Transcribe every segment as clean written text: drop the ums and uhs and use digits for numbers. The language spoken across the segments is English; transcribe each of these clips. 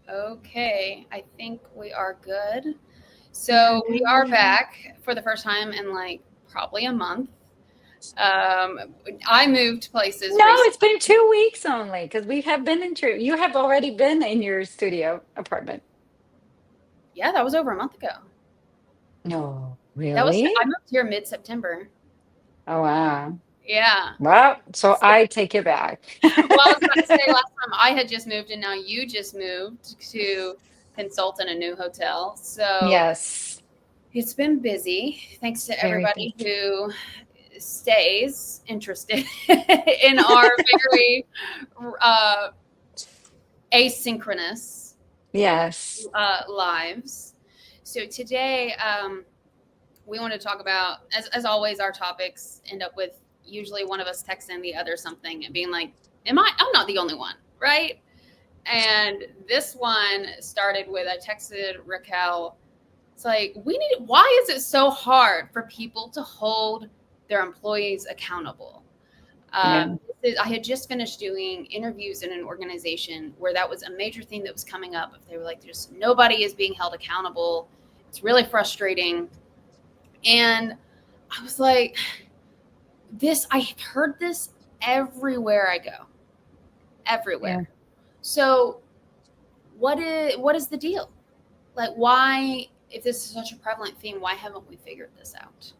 Okay, I think we are good. So we are Yay. back for the first time in like probably a month. Um, I moved places No, recently. it's been 2 weeks only because we have been you have already been in your studio apartment. Yeah, that was over a month ago. No, I really? moved here mid-September. Oh, wow. Yeah. Well, so I take it back. Well, I was about to say last time I had just moved and now you just moved to consult in a new hotel. So Yes, it's been busy. Thanks to very everybody big. who stays interested in our very uh, asynchronous Yes. lives. So today, we want to talk about, as always, our topics end up with usually one of us texting the other something and being like, I'm not the only one, right? And this one started with, I texted Raquel. It's like, why is it so hard for people to hold their employees accountable? Yeah. I had just finished doing interviews in an organization where that was a major thing that was coming up. If they were like, there's nobody is being held accountable, it's really frustrating. And I was like, I've heard this everywhere I go, Yeah. everywhere. So what is the deal? Like, why, if this is such a prevalent theme, why haven't we figured this out?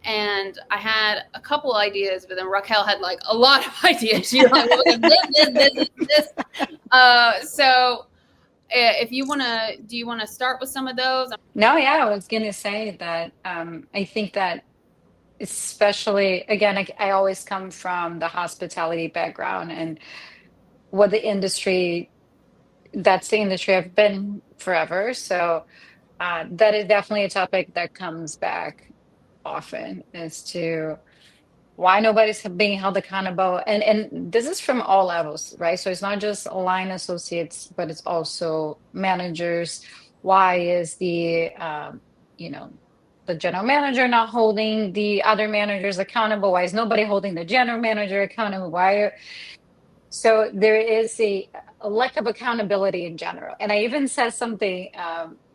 And I had a couple ideas, but then Raquel had like a lot of ideas. She was like, well, this. So if you want to, do you want to start with some of those? No, yeah, I was gonna say that I think that especially again, I always come from the hospitality background and what the industry that's the industry I've been forever. So that is definitely a topic that comes back often as to why nobody's being held accountable. And this is from all levels, right? So it's not just line associates, but it's also managers. Why is you know, the general manager not holding the other managers accountable? Why is nobody holding the general manager accountable? So there is a lack of accountability in general. And I even said something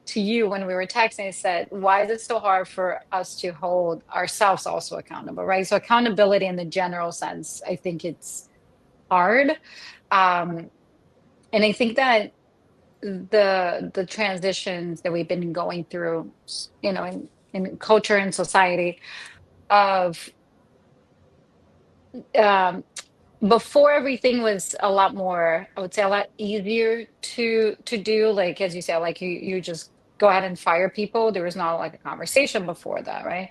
to you when we were texting. I said, why is it so hard for us to hold ourselves also accountable, right? So accountability in the general sense, I think it's hard. Um, and I think that the transitions that we've been going through, in culture and society of um, before everything was a lot more, I would say a lot easier to do. Like as you said, like you just go ahead and fire people. There was not like a conversation before that, right?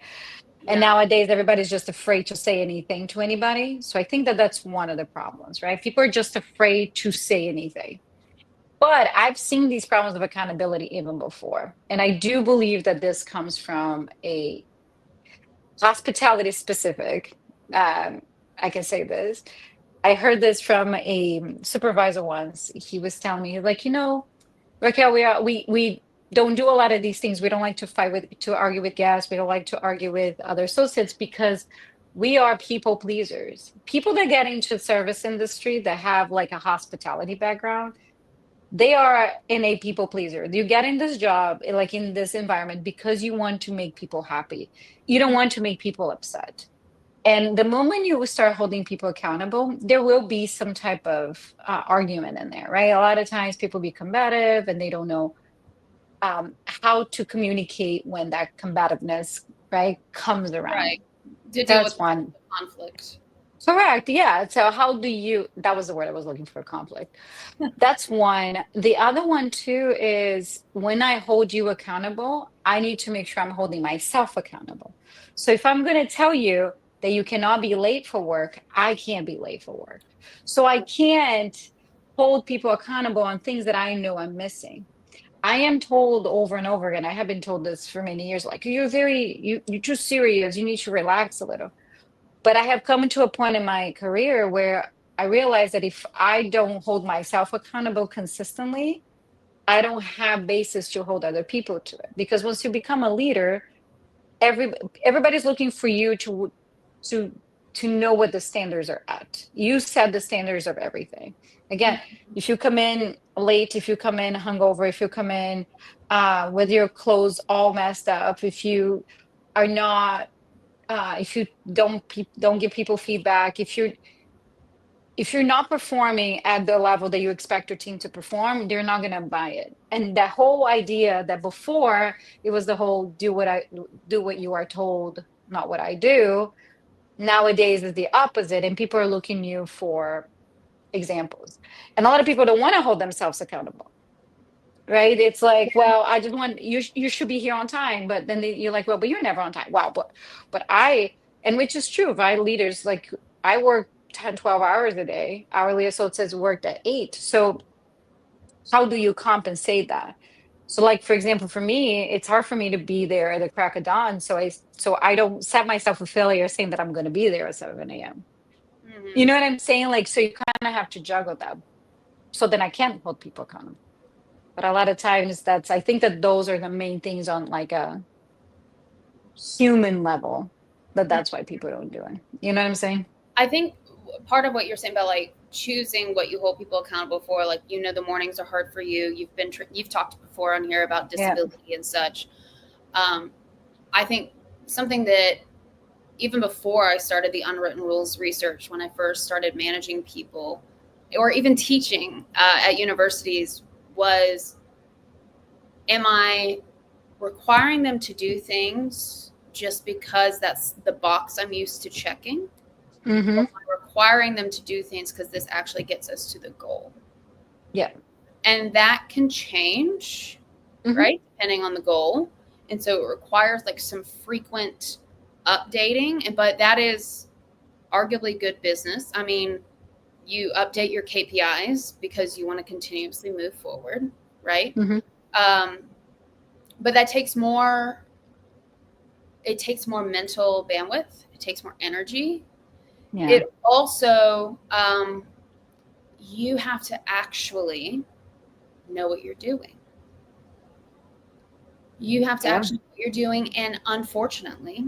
And Yeah, nowadays everybody's just afraid to say anything to anybody. So I think that that's one of the problems, right? People are just afraid to say anything. But I've seen these problems of accountability even before. And I do believe that this comes from a hospitality specific. Um, I can say this. I heard this from a supervisor once. He was telling me, like, Raquel, we don't do a lot of these things. We don't like to argue with guests. We don't like to argue with other associates because we are people pleasers. People that get into service industry that have like a hospitality background, they are in a people pleaser. You get in this job, like in this environment, because you want to make people happy. You don't want to make people upset. And the moment you start holding people accountable, there will be some type of argument in there, right? A lot of times people be combative and they don't know how to communicate when that combativeness, right, comes around. right. To deal with That's one. conflict. Correct. Yeah. So how do you, that was the word I was looking for, conflict. That's one. The other one too is when I hold you accountable, I need to make sure I'm holding myself accountable. So if I'm going to tell you that you cannot be late for work, I can't be late for work. So I can't hold people accountable on things that I know I'm missing. I am told over and over again, I have been told this for many years, like you're too serious, you need to relax a little. But I have come to a point in my career where I realize that if I don't hold myself accountable consistently, I don't have basis to hold other people to it. Because once you become a leader, every everybody's looking for you to to know what the standards are at. You set the standards of everything. Again, if you come in late, if you come in hungover, if you come in with your clothes all messed up, if you are not, if you don't give people feedback, if you're not performing at the level that you expect your team to perform, they're not going to buy it. And that whole idea that before it was the whole do what you are told, not what I do. Nowadays is the opposite, and people are looking you for examples. And a lot of people don't want to hold themselves accountable, right? It's like, well, I just want you. You should be here on time, but then you're like, well, but you're never on time. Wow, but and which is true. If I leaders like I work 10, 12 hours a day. Hourly associates worked at 8. So how do you compensate that? So like for example, for me, it's hard for me to be there at the crack of dawn. So I don't set myself a failure saying that I'm going to be there at 7 a.m. You Mm-hmm. know what I'm saying? Like, so you kind of have to juggle that. So then I can't hold people accountable. But a lot of times I think that those are the main things on like a human level that's why people don't do it. You know what I'm saying? I think part of what you're saying about like choosing what you hold people accountable for, like, you know, the mornings are hard for you. You've talked before on here about Yeah. disability and such. Um, I think something that even before I started the unwritten rules research, when I first started managing people or even teaching at universities, was, am I requiring them to do things just because that's the box I'm used to checking? Or Mm-hmm. am I requiring them to do things because this actually gets us to the goal? Yeah. And that can change, Mm-hmm. right? Depending on the goal. And so it requires like some frequent updating. But that is arguably good business. I mean, you update your KPIs because you want to continuously move forward, right? Mm-hmm. Um, but that takes more. It takes more mental bandwidth. It takes more energy. Yeah. It also, you have to actually know what you're doing. You have to Yeah. actually know what you're doing. And unfortunately,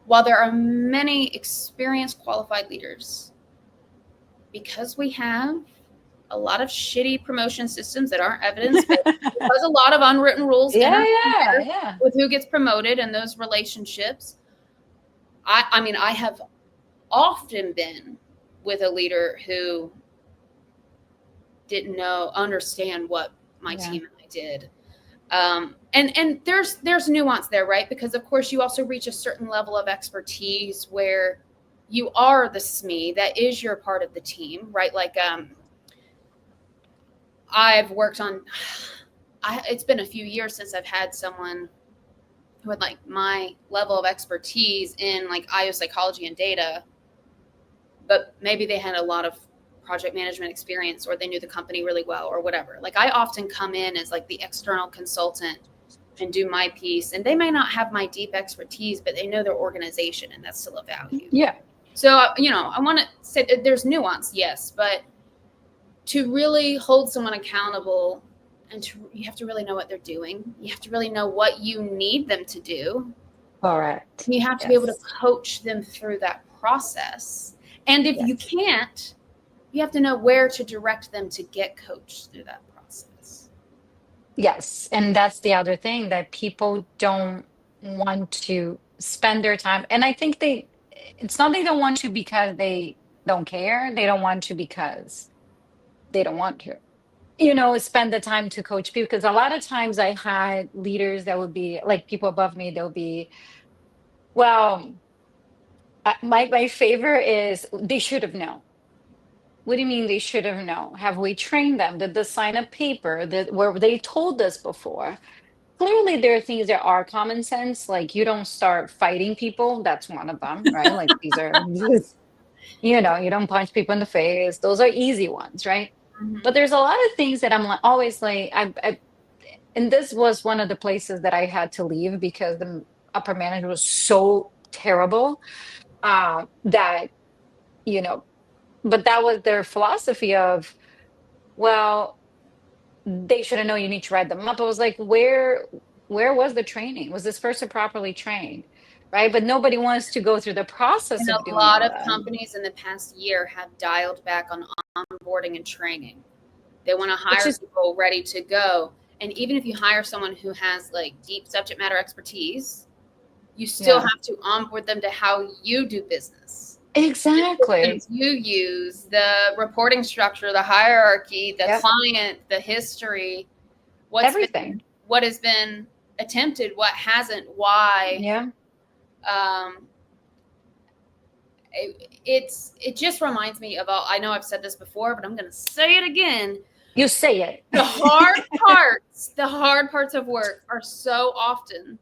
while there are many experienced qualified leaders, because we have a lot of shitty promotion systems that aren't evidence based, because a lot of unwritten rules Yeah, yeah, interfere yeah. with who gets promoted and those relationships. I mean, I have often been with a leader who didn't understand what my Yeah. team and I did. And there's nuance there, right? Because of course you also reach a certain level of expertise where you are the SME that is your part of the team, right? Like I've worked on. It's been a few years since I've had someone who had like my level of expertise in like IO psychology and data, but maybe they had a lot of project management experience or they knew the company really well or whatever. Like I often come in as like the external consultant and do my piece, and they may not have my deep expertise, but they know their organization, and that's still a value. Yeah. So you know, I want to say that there's nuance, yes, but to really hold someone accountable, you have to really know what they're doing. You have to really know what you need them to do. Correct. You have to be able to Yes. coach them through that process. And if you Yes. can't, you have to know where to direct them to get coached through that process. Yes. And that's the other thing that people don't want to spend their time. And I think it's not they don't want to because they don't care. They don't want to because they don't want to. Spend the time to coach people. Because a lot of times I had leaders that would be like people above me, they'll be, well, my favorite is they should have known. What do you mean they should have known? Have we trained them? Did they sign a paper that where they told us before? Clearly, there are things that are common sense, like you don't start fighting people. That's one of them, right? Like these are, you don't punch people in the face. Those are easy ones, right? Mm-hmm. But there's a lot of things that I'm like, always like, and this was one of the places that I had to leave because the upper manager was so terrible that, you know, but that was their philosophy of, well, they should have known you need to write them up. I was like, where was the training? Was this person properly trained? right? But nobody wants to go through the process And of a doing lot all of that. companies in the past year have dialed back on onboarding and training. They want to Which hire is people ready to go. And even if you hire someone who has like deep subject matter expertise, you still yeah, have to onboard them to how you do business. The exactly. systems you use, the reporting structure, the hierarchy, the Yep. client, the history, what's been Everything. what has been attempted, what hasn't, why. Yeah. Um, it just reminds me of all. I know I've said this before, but I'm going to say it again. You say The it. hard parts of work are so often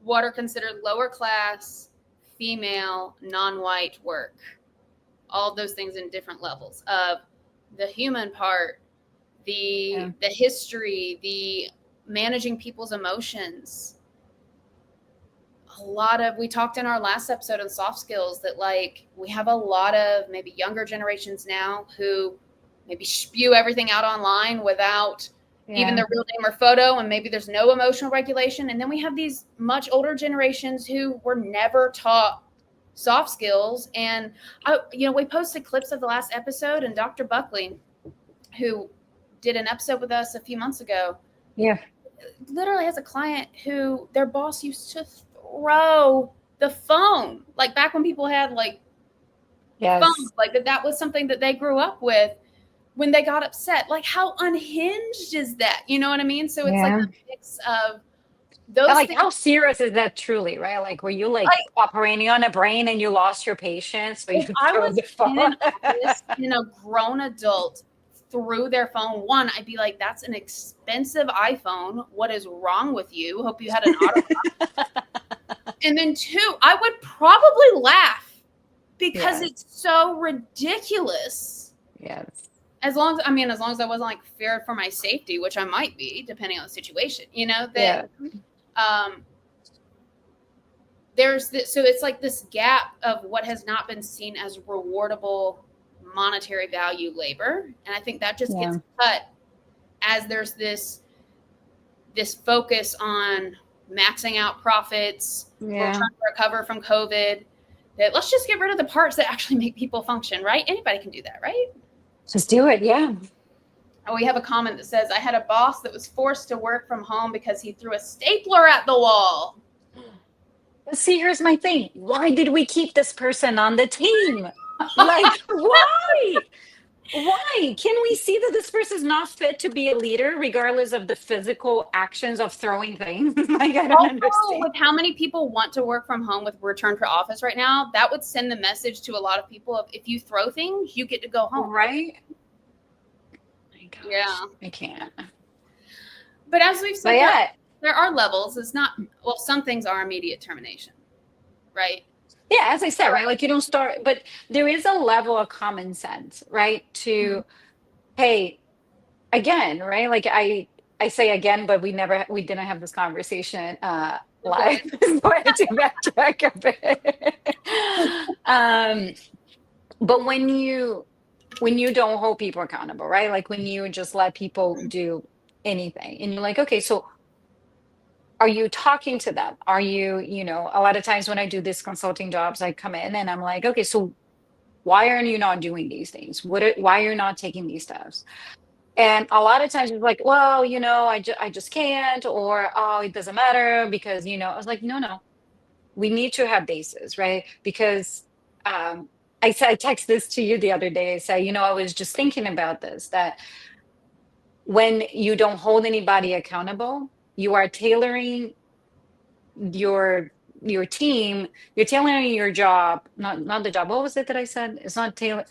what are considered lower class, female, non-white work. All of those things in different levels of the human part, Yeah. the history, the managing people's emotions. A lot of we talked in our last episode on soft skills that like we have a lot of maybe younger generations now who maybe spew everything out online without even Yeah. their real name or photo, and maybe there's no emotional regulation. And then we have these much older generations who were never taught soft skills. And we posted clips of the last episode, and Dr. Buckley, who did an episode with us a few months ago, Yeah. literally has a client who their boss used to throw the phone, like back when people had like Yes. phones, like that was something that they grew up with. When they got upset, like how unhinged is that? You know what I mean? So it's like Yeah. a mix of And those like, things. how serious is that truly, right? Like, were you like Like operating on a brain and you lost your patience, so if you I throw was the in an phone? office and a grown adult threw their phone, one, I'd be like, that's an expensive iPhone. What is wrong with you? Hope you had an auto. And then two, I would probably laugh because Yes. it's so ridiculous. Yes. As long as I wasn't like feared for my safety, which I might be, depending on the situation, that Yeah. um, there's this, so it's like this gap of what has not been seen as rewardable monetary value labor, and I think that just Yeah. gets cut as there's this focus on maxing out profits. We're Yeah. trying to recover from COVID. That let's just get rid of the parts that actually make people function, right? Anybody can do that, right? Just do it. Yeah. And we have a comment that says, I had a boss that was forced to work from home because he threw a stapler at the wall. See, here's my thing. Why did we keep this person on the team? Like, why? Why? Can we see that this person is not fit to be a leader, regardless of the physical actions of throwing things? Like, I don't Also, understand. with how many people want to work from home with return to office right now, that would send the message to a lot of people of if you throw things, you get to go home. Right? My gosh, Yeah. I can't. But as we've But said, yeah, there are levels. It's not, well, some things are immediate termination, right? yeah, as I said, right? Like you don't start, but there is a level of common sense, right? Mhm. To, hey, again, right? Like I say again, but we didn't have this conversation live. Recorded. So I had to backtrack a bit. Um, but when you don't hold people accountable, right? Like when you just let people do anything and you're like, okay, so are you talking to them? Are you, a lot of times when I do these consulting jobs, I come in and I'm like, okay, so why are you not doing these things? Why are you not taking these steps? And a lot of times it's like, well, I just can't, or oh, it doesn't matter because, I was like, no, no, we need to have bases, right? Because I text this to you the other day. I say, I was just thinking about this, that when you don't hold anybody accountable, you are tailoring your your team, you're tailoring your job, not the job. What was it that I said? It's not tailor.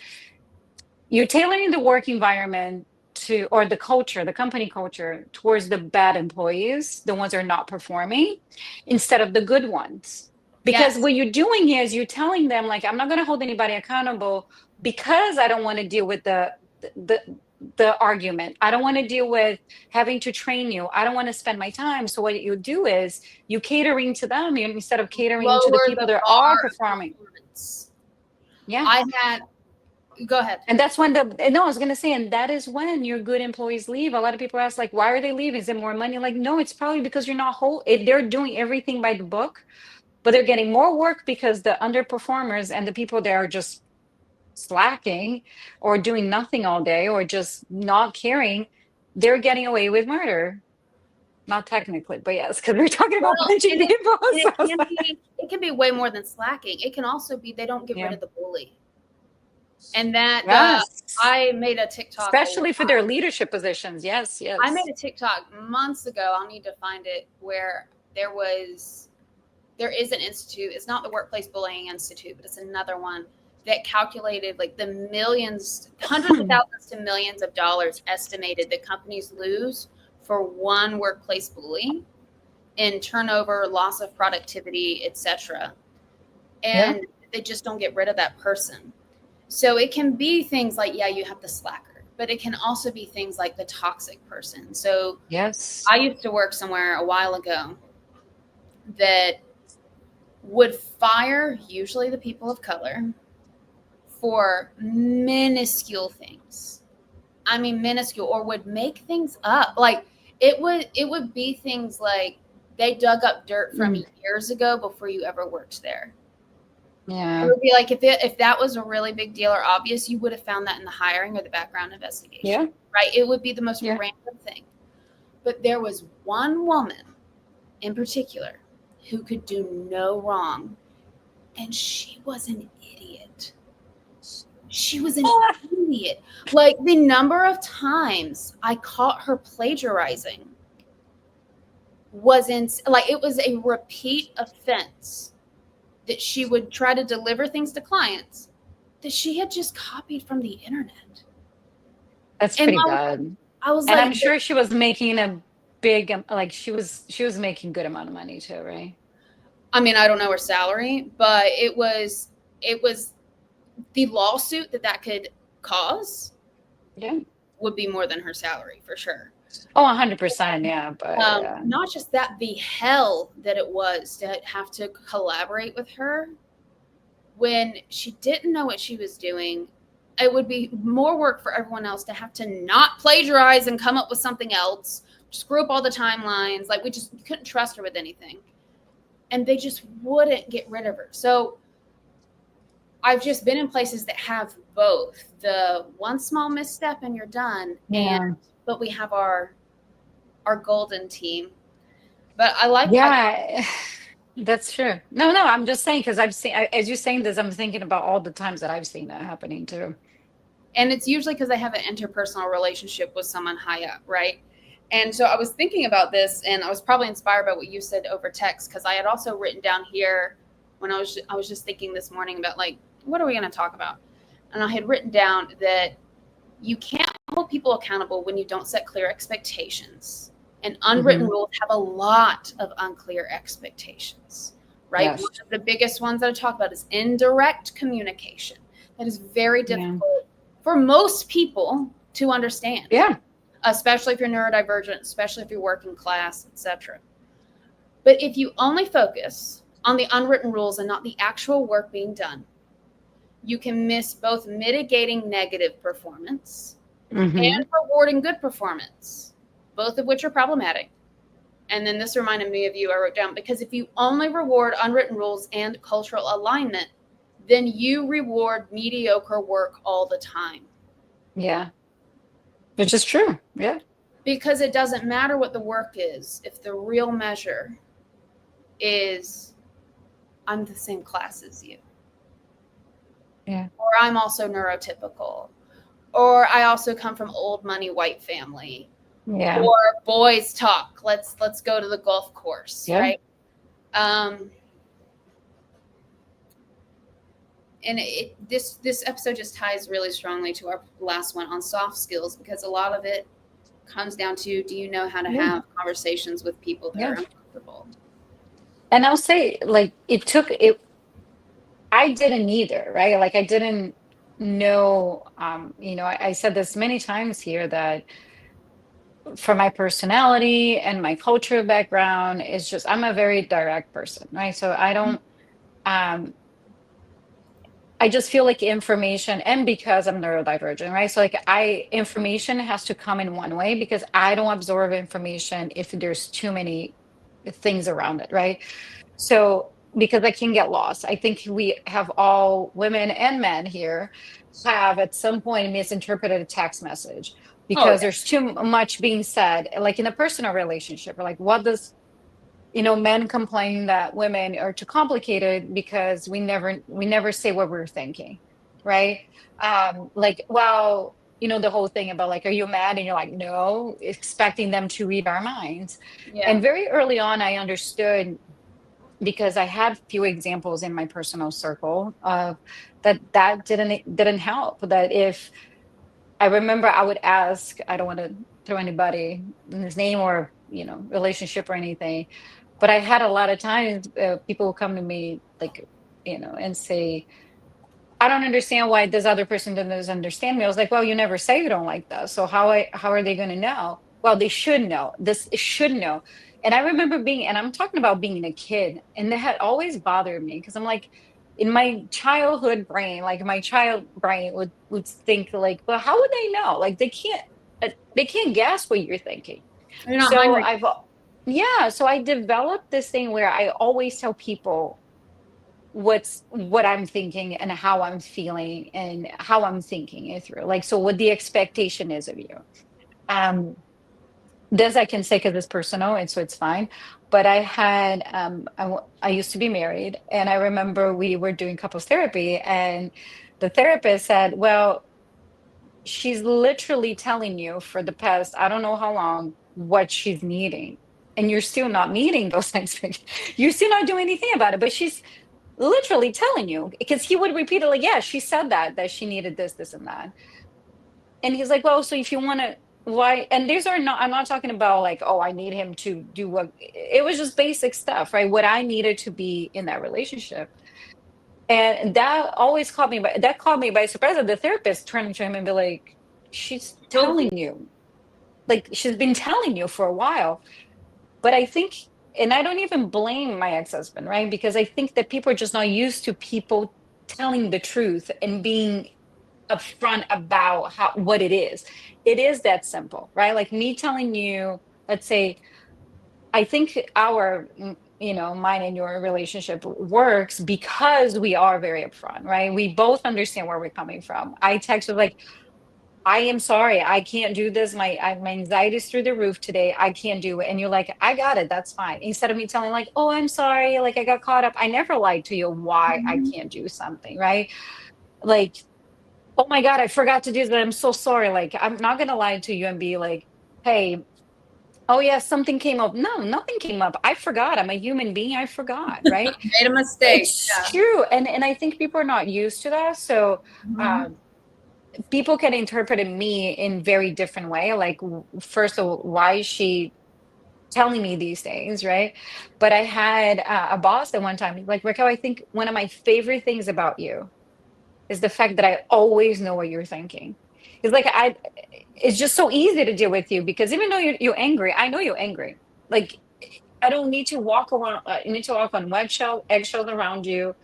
You're tailoring the work environment to, or the culture, the company culture, towards the bad employees, the ones that are not performing, instead of the good ones. Because Yes. what you're doing is you're telling them, like, I'm not going to hold anybody accountable because I don't want to deal with the the argument. I don't want to deal with having to train you. I don't want to spend my time. So what you do is you catering to them instead of catering to the Lower people the that are bar of performing. performance. Yeah. I had, go ahead. And that's when no, I was gonna say, and that is when your good employees leave. A lot of people ask, like, why are they leaving? Is it more money? Like, no, it's probably because you're not whole. If they're doing everything by the book, but they're getting more work because the underperformers and the people that are just slacking or doing nothing all day or just not caring, they're getting away with murder. Not technically, but yes, because we're talking about Well, punching people. and So it's it can be way more than slacking. It can also be they don't get rid yeah. of the bully. And that Yes. I made a TikTok. Especially for their leadership positions. Yes, I made yes. a TikTok months ago. I'll need to find it where there is an institute. It's not the Workplace Bullying Institute, but it's another one that calculated like the millions, hundreds of thousands to millions of dollars estimated that companies lose for one workplace bully in turnover, loss of productivity, etc. Yeah. And they just don't get rid of that person. So it can be things like, yeah, you have the slacker, but it can also be things like the toxic person. So Yes. I used to work somewhere a while ago that would fire usually the people of color for minuscule things. I mean minuscule, or would make things up. Like it would be things like they dug up dirt from Mm. years ago before you ever worked there. It Yeah. would be like if that was a really big deal or obvious, you would have found that in the hiring or the background investigation, Yeah. right? It would be the most Yeah. random thing. But there was one woman in particular who could do no wrong, and she was an idiot. She was an idiot. Like the number of times I caught her plagiarizing wasn't like it was a repeat offense that she would try to deliver things to clients that she had just copied from the internet. That's And pretty bad. I was And like, I'm sure she was making a big like she was making good amount of money too, right? I mean, I don't know her salary, but it was the lawsuit that could cause Yeah. would be more than her salary for sure. Oh, 100%, yeah, but yeah. Not just that, the hell that it was to have to collaborate with her when she didn't know what she was doing. It would be more work for everyone else to have to not plagiarize and come up with something else, screw up all the timelines. Like we just couldn't trust her with anything. And they just wouldn't get rid of her. So I've just been in places that have both the one small misstep and you're done, and Yeah. but we have our golden team. But I Yeah, that's true. No, no, I'm just saying because I've seen, as you're saying this, I'm thinking about all the times that I've seen that happening too. and it's usually because I have an interpersonal relationship with someone high up, right? And so I was thinking about this, and I was probably inspired by what you said over text because I had also written down here when I was just thinking this morning about like what are we going to talk about, and I had written down that you can't hold people accountable when you don't set clear expectations. And unwritten Hmm. rules have a lot of unclear expectations, right? One Yes. of the biggest ones that I talk about is indirect communication. That is very Yeah. difficult for most people to understand, Yeah. especially if you're neurodivergent, especially if you're working class, etc. But if you only focus on the unwritten rules and not the actual work being done, you can miss both mitigating negative performance Hmm. and rewarding good performance, both of which are problematic. And then this reminded me of you, I wrote down, because if you only reward unwritten rules and cultural alignment, then you reward mediocre work all the time. Yeah. Which is true. Yeah. Because it doesn't matter what the work is if the real measure is I'm the same class as you, Yeah. or I'm also neurotypical, or I also come from old money white family, Yeah. or boys talk. Let's go to the golf course, Yeah. right? Um, and this episode just ties really strongly to our last one on soft skills because a lot of it comes down to do you know how to Yeah. have conversations with people that Yeah. are uncomfortable? And I'll say, like, it took it, I didn't either, right? Like, I didn't know, I said this many times here that for my personality and my cultural background, it's just, I'm a very direct person, right? So um, I just feel like information, and because I'm neurodivergent, right? So like information has to come in one way because I don't absorb information if there's too many things around it, right? So because I can get lost. I think we have, all women and men here have at some point misinterpreted a text message Oh because there's too much being said, like in a personal relationship, or like what does, men complain that women are too complicated because we never say what we're thinking, right? Like, well, the whole thing about like, are you mad? And you're like, no, expecting them to read our minds. yeah, And very early on, I understood, because I had few examples in my personal circle of that didn't help. That if I remember, I would ask, I don't want to throw anybody in his name or relationship or anything, but I had a lot of times people will come to me like, and say, I don't understand why this other person doesn't understand me. I was like, well, you never say you don't like that. So how are they going to know? Well, they should know. This should know. And I remember and I'm talking about being a kid, and that had always bothered me because I'm like, in my childhood brain, like my child brain would think like, well, how would they know? Like they can't guess what you're thinking. you're not So Heinrich. so I developed this thing where I always tell people what I'm thinking and how I'm feeling and how I'm thinking it through. Like, so what the expectation is of you. Um, this I can say because it's personal, and so it's fine. But I had I used to be married, and I remember we were doing couples therapy, and the therapist said, well, she's literally telling you for the past, I don't know how long, what she's needing. And you're still not meeting those expectations. You're still not doing anything about it, but she's literally telling you, because he would repeat it like, yeah, she said that she needed this and that. And he's like, well, so if you want to, why? And these are not, I'm not talking about like, oh, I need him to do what, it was just basic stuff, right? What I needed to be in that relationship. And that caught me by surprise, that the therapist turned to him and be like, she's Told you. telling you, like she's been telling you for a while. But I think, and I don't even blame my ex-husband, right? Because I think that people are just not used to people telling the truth and being upfront about what it is. It is that simple, right? Like me telling you, let's say, I think mine and your relationship works because we are very upfront, right? We both understand where we're coming from. I text her like, I am sorry, I can't do this. My anxiety is through the roof today. I can't do it. And you're like, I got it. That's fine. Instead of me telling like, oh, I'm sorry, like I got caught up. I never lied to you why I Mhm. can't do something, right? Like, oh my God, I forgot to do that. I'm so sorry. Like, I'm not gonna lie to you and be like, hey, oh yeah, something came up. No, nothing came up. I forgot. I'm a human being. I forgot, right? Made a mistake. It's Yeah. true. And I think people are not used to that. So Mhm. um people can interpret me in very different way. Like, first of all, why is she telling me these things, right? But I had a boss at one time, he's like, Raquel, I think one of my favorite things about you is the fact that I always know what you're thinking. It's like it's just so easy to deal with you because even though you're angry, I know you're angry. Like, I don't need to walk around. You need to walk on eggshells around you.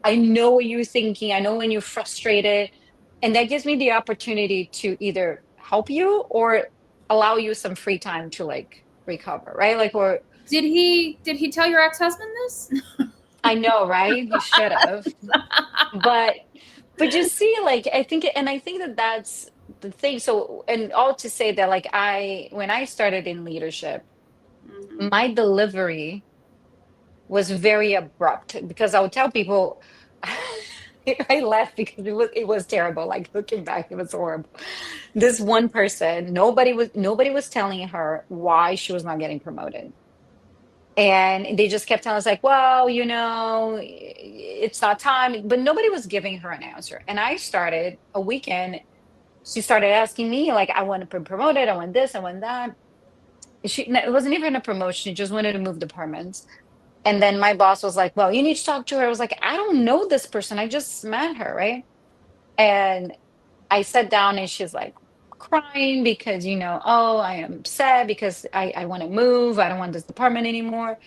I know what you're thinking. I know when you're frustrated. And that gives me the opportunity to either help you or allow you some free time to like recover, right? Like, or Did he tell your ex husband this? I know, right? You should have. But just see, like, I think that that's the thing. So, and all to say that, like, when I started in leadership, Mhm. my delivery was very abrupt because I would tell people, I laughed because it was terrible. Like, looking back, it was horrible. This one person, nobody was telling her why she was not getting promoted. And they just kept telling us like, well, it's not time, but nobody was giving her an answer. And I started a weekend, she started asking me like, I want to be promoted, I want this, I want that. It wasn't even a promotion, she just wanted to move departments. And then my boss was like, well, you need to talk to her. I was like, I don't know this person, I just met her, right? And I sat down and she's like crying because, oh, I am upset because I want to move. I don't want this department anymore.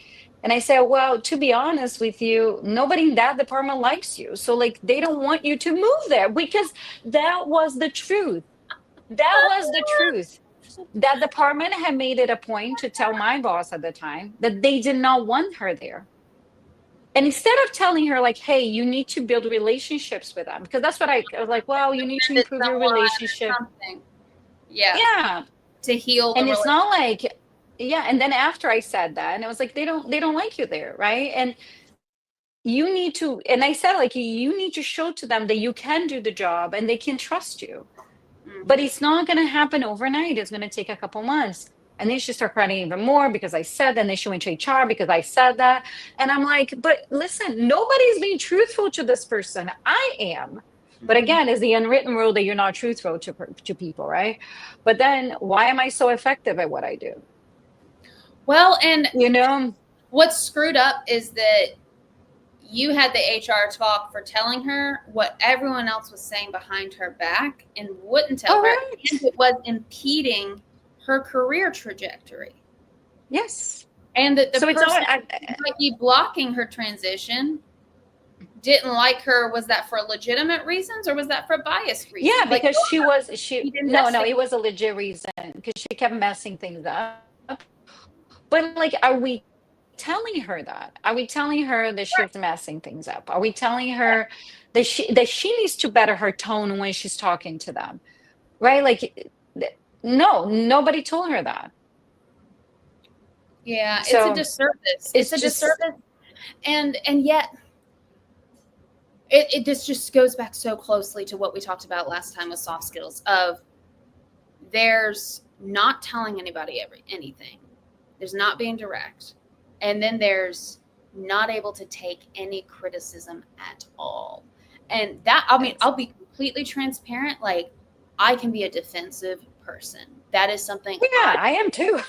And I said, well, to be honest with you, nobody in that department likes you. So, like, they don't want you to move there because that was the truth. That was the truth. That department had made it a point to tell my boss at the time that they did not want her there. And instead of telling her like, hey, you need to build relationships with them, because that's what I was like, well, you need to Offended improve your someone relationship. or something. Yeah, Yeah. to heal the And it's not relationship. like, yeah. And then after I said that, and I was like, they don't like you there, right? And you need to, and I said, like, you need to show to them that you can do the job and they can trust you. But Hmm. it's not going to happen overnight. It's going to take a couple months. And then she started crying even more because I said that. And then she went to HR because I said that. And I'm like, but listen, nobody's being truthful to this person. I am. But Hmm. again, it's the unwritten rule that you're not truthful to people, right? But then why am I so effective at what I do? Well, and You know? what's screwed up is that you had the HR talk for telling her what everyone else was saying behind her back and wouldn't tell her, and Correct. it was impeding her career trajectory. Yes. And that the So it's all, person who might be blocking her transition didn't like her. Was that for legitimate reasons or was that for biased yeah, reasons? Like, because she, you'd no, no, investigate. it was a legit reason because she kept messing things up. But like, are we telling her that? Are we telling her that she's messing things up? Are we telling her that she needs to better her tone when she's talking to them? Right? Like no, nobody told her that. Yeah, it's a So disservice. It's it's a just disservice. And yet it this just goes back so closely to what we talked about last time with soft skills of there's not telling anybody anything. There's not being direct. And then there's not able to take any criticism at all. And that, I mean, yes. I'll be completely transparent. Like, I can be a defensive person. That is something Yeah, I am too.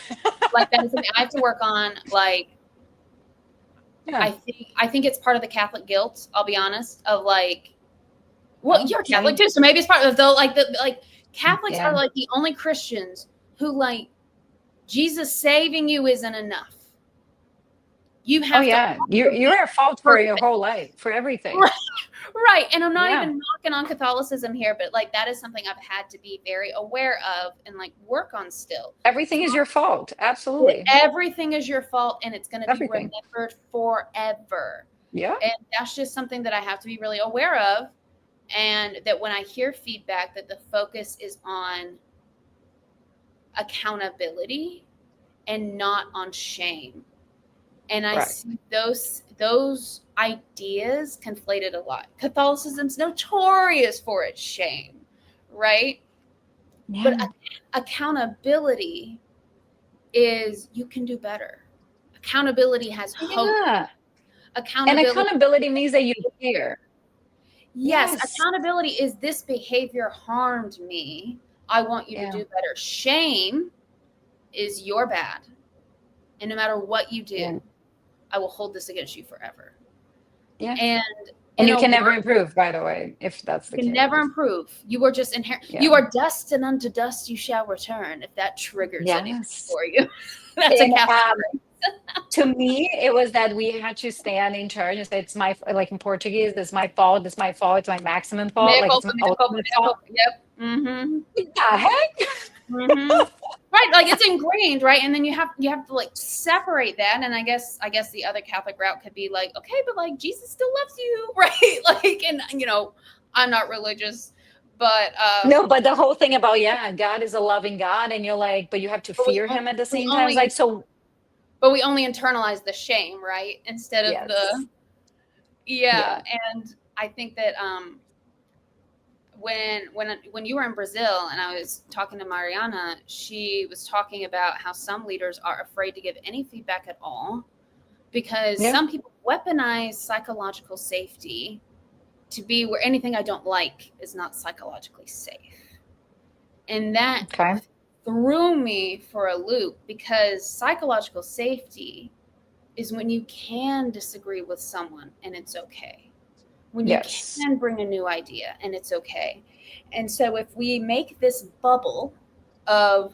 that is something I have to work on. Like, Yeah. I think it's part of the Catholic guilt, I'll be honest, of like, well, Oh, you're Catholic same. too, so maybe it's part of the like Catholics are Yeah. like the only Christians who like Jesus saving you isn't enough. You Oh have to yeah. also be You're at fault for your perfect. whole life, for everything. Right. Right. And I'm not Yeah. even knocking on Catholicism here, but like that is something I've had to be very aware of and like work on still. Everything is your fault. Absolutely. Everything is your fault and it's going to be Everything. remembered forever. Yeah. And that's just something that I have to be really aware of. And that when I hear feedback, that the focus is on accountability and not on shame. And I Correct. see those ideas conflated a lot. Catholicism's notorious for its shame, right? But Yeah. accountability is you can do better. Accountability has hope. Yeah. And Accountability, accountability means that you care. yes, Yes. accountability is this behavior harmed me. I want you to Yeah. do better. Shame is you're bad. And no matter what you Yeah. do, I will hold this against you forever. Yeah. And And in you a can world never improve, by the way, if that's the can never case. improve. You are just inherent. You Yeah. are dust, and unto dust you shall return. If that triggers anything Yes. for you, that's a And Catholic. to me, it was that we had to stand in charge and say, it's my, like in Portuguese, it's my fault, it's my fault, it's my maximum fault, Mea like it's culpa, my mea culpa, ultimate mea fault. culpa. Yep. Mm-hmm. What the heck? Mm-hmm. Right, like it's ingrained, right? And then you have to like separate that. And I guess the other Catholic route could be like, okay, but like Jesus still loves you, right? Like, and I'm not religious, but No, but the whole thing about, yeah, God is a loving God, and you're like, but you have to but we fear him at the we same time. It's only like, so but we only internalize the shame, right? Instead of yes. the yeah. Yeah. And I think that when you were in Brazil and I was talking to Mariana, she was talking about how some leaders are afraid to give any feedback at all because Yeah. some people weaponize psychological safety to be where anything I don't like is not psychologically safe. And that Okay. threw me for a loop because psychological safety is when you can disagree with someone and it's okay. When you Yes. can bring a new idea and it's okay. And so if we make this bubble of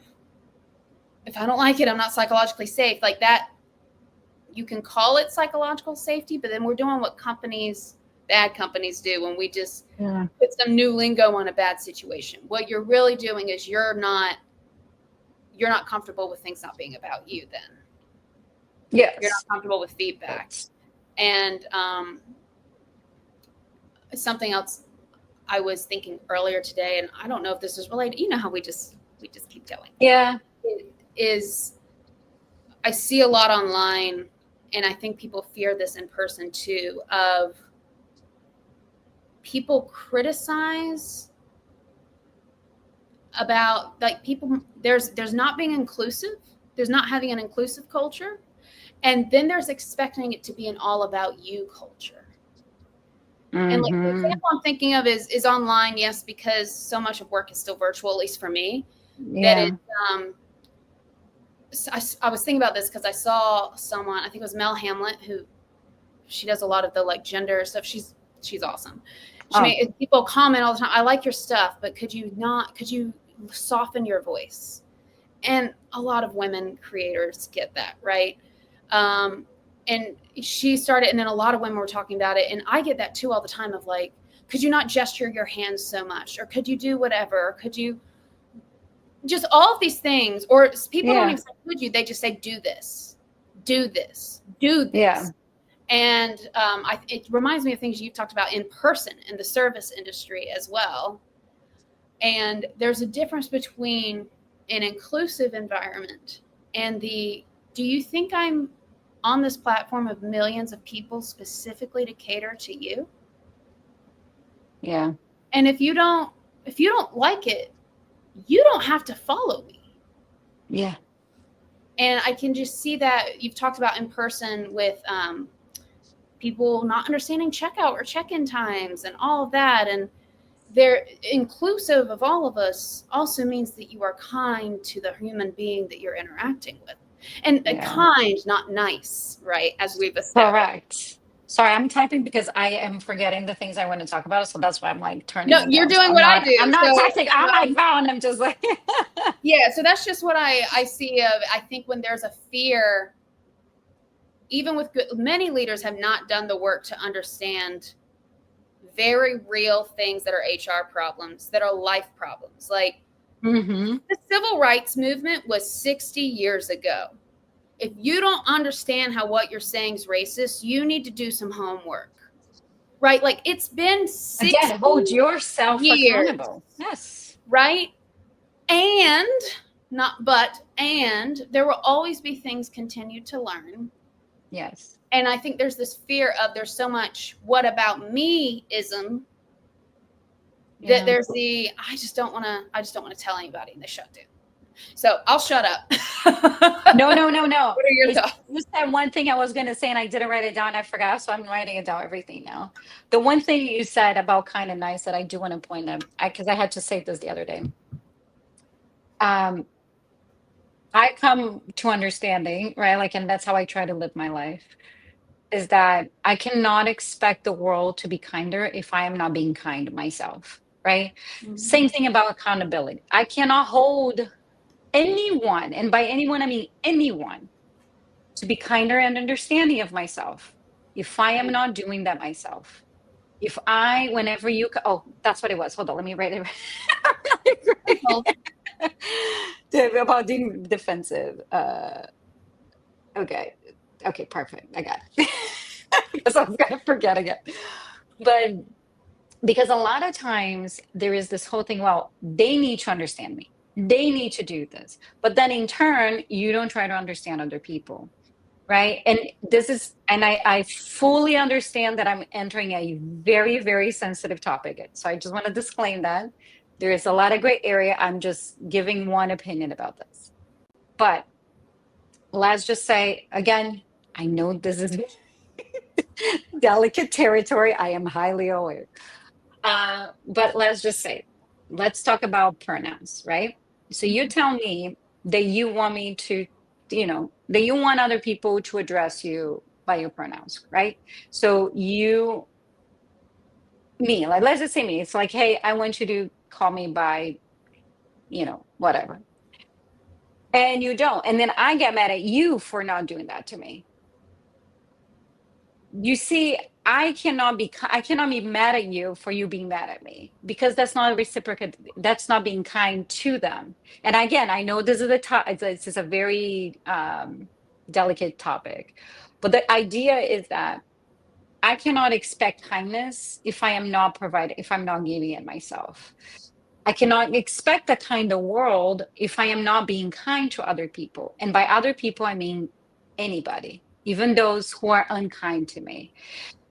if I don't like it, I'm not psychologically safe, like that, you can call it psychological safety, but then we're doing what bad companies do when we just Yeah. put some new lingo on a bad situation. What you're really doing is you're not comfortable with things not being about you then. You're not Yes. comfortable with feedback. Yes. And something else I was thinking earlier today, and I don't know if this is related. You know how we just keep going. Yeah. Is I see a lot online, and I think people fear this in person too, of people criticize about, like, people, there's not being inclusive, there's not having an inclusive culture, and then there's expecting it to be an all about you culture. And like the Mm-hmm. example I'm thinking of is online, yes, because so much of work is still virtual, at least for me. That it Yeah. um I was thinking about this because I saw someone, I think it was Mel Hamlet, who, she does a lot of the like gender stuff. She's awesome. She Oh, made people comment all the time, I like your stuff, but could you soften your voice? And a lot of women creators get that, right? um, and she started, and then a lot of women were talking about it, and I get that too all the time, of like, could you not gesture your hands so much, or could you do whatever, or could you just all of these things, or people don't even yeah. say could you, they just say do this, do this, do Yeah. this. And it reminds me of things you've talked about in person in the service industry as well. And there's a difference between an inclusive environment and the, do you think I'm on this platform of millions of people specifically to cater to you? Yeah. And if you don't like it, you don't have to follow me. Yeah. And I can just see that you've talked about in person with people not understanding checkout or check-in times and all of that. And they're inclusive of all of us also means that you are kind to the human being that you're interacting with. And Yeah. kind, not nice, right? As we've established. Correct. Sorry, I'm typing because I am forgetting the things I want to talk about. So that's why I'm like turning No, it you're down. So doing I'm what I not do. I'm not So texting on my phone. I'm just like yeah, so that's just what I see of, I think when there's a fear, even with good, many leaders have not done the work to understand very real things that are HR problems, that are life problems. Like hmm the civil rights movement was 60 years ago. If you don't understand how what you're saying is racist, you need to do some homework, right? Like it's been Again, 60 hold yourself years, accountable. Yes. right? And not but, and there will always be things continued to learn. Yes. And I think there's this fear of, there's so much what about me ism, that Yeah. there's the, I just don't want to tell anybody, and they shut down. So I'll shut up. No, no, no, no. What are your It's, thoughts? you said one thing I was going to say and I didn't write it down. I forgot. So I'm writing it down everything now. The one thing you said about kind of nice that I do want to point out, because I had to say this the other day. Um, I come to understanding, right? Like, and that's how I try to live my life, is that I cannot expect the world to be kinder if I am not being kind myself, right? Mm-hmm. Same thing about accountability. I cannot hold anyone, and by anyone, I mean anyone, to be kinder and understanding of myself if I am not doing that myself. If I, whenever you, oh, that's what it was. Hold on, let me write Well, it. About being defensive. Okay. Okay, perfect. I got it. Because I was gonna forget again. But because a lot of times there is this whole thing, well, they need to understand me. They need to do this. But then in turn, you don't try to understand other people. Right. And this is, and I fully understand that I'm entering a very, very sensitive topic. So I just want to disclaim that there is a lot of gray area. I'm just giving one opinion about this. But let's just say, again, I know this is delicate territory. I am highly aware. But let's just say, let's talk about pronouns, right? So you tell me that you want me to, that you want other people to address you by your pronouns, right? So me, like, let's just say me. It's like, hey, I want you to call me by, whatever. And you don't. And then I get mad at you for not doing that to me. You see, I cannot be mad at you for you being mad at me, because that's not reciprocal. That's not being kind to them. And again, I know this is this is a very delicate topic, but the idea is that I cannot expect kindness if I am not providing, if I'm not giving it myself. I cannot expect a kind of world if I am not being kind to other people. And by other people, I mean anybody, even those who are unkind to me.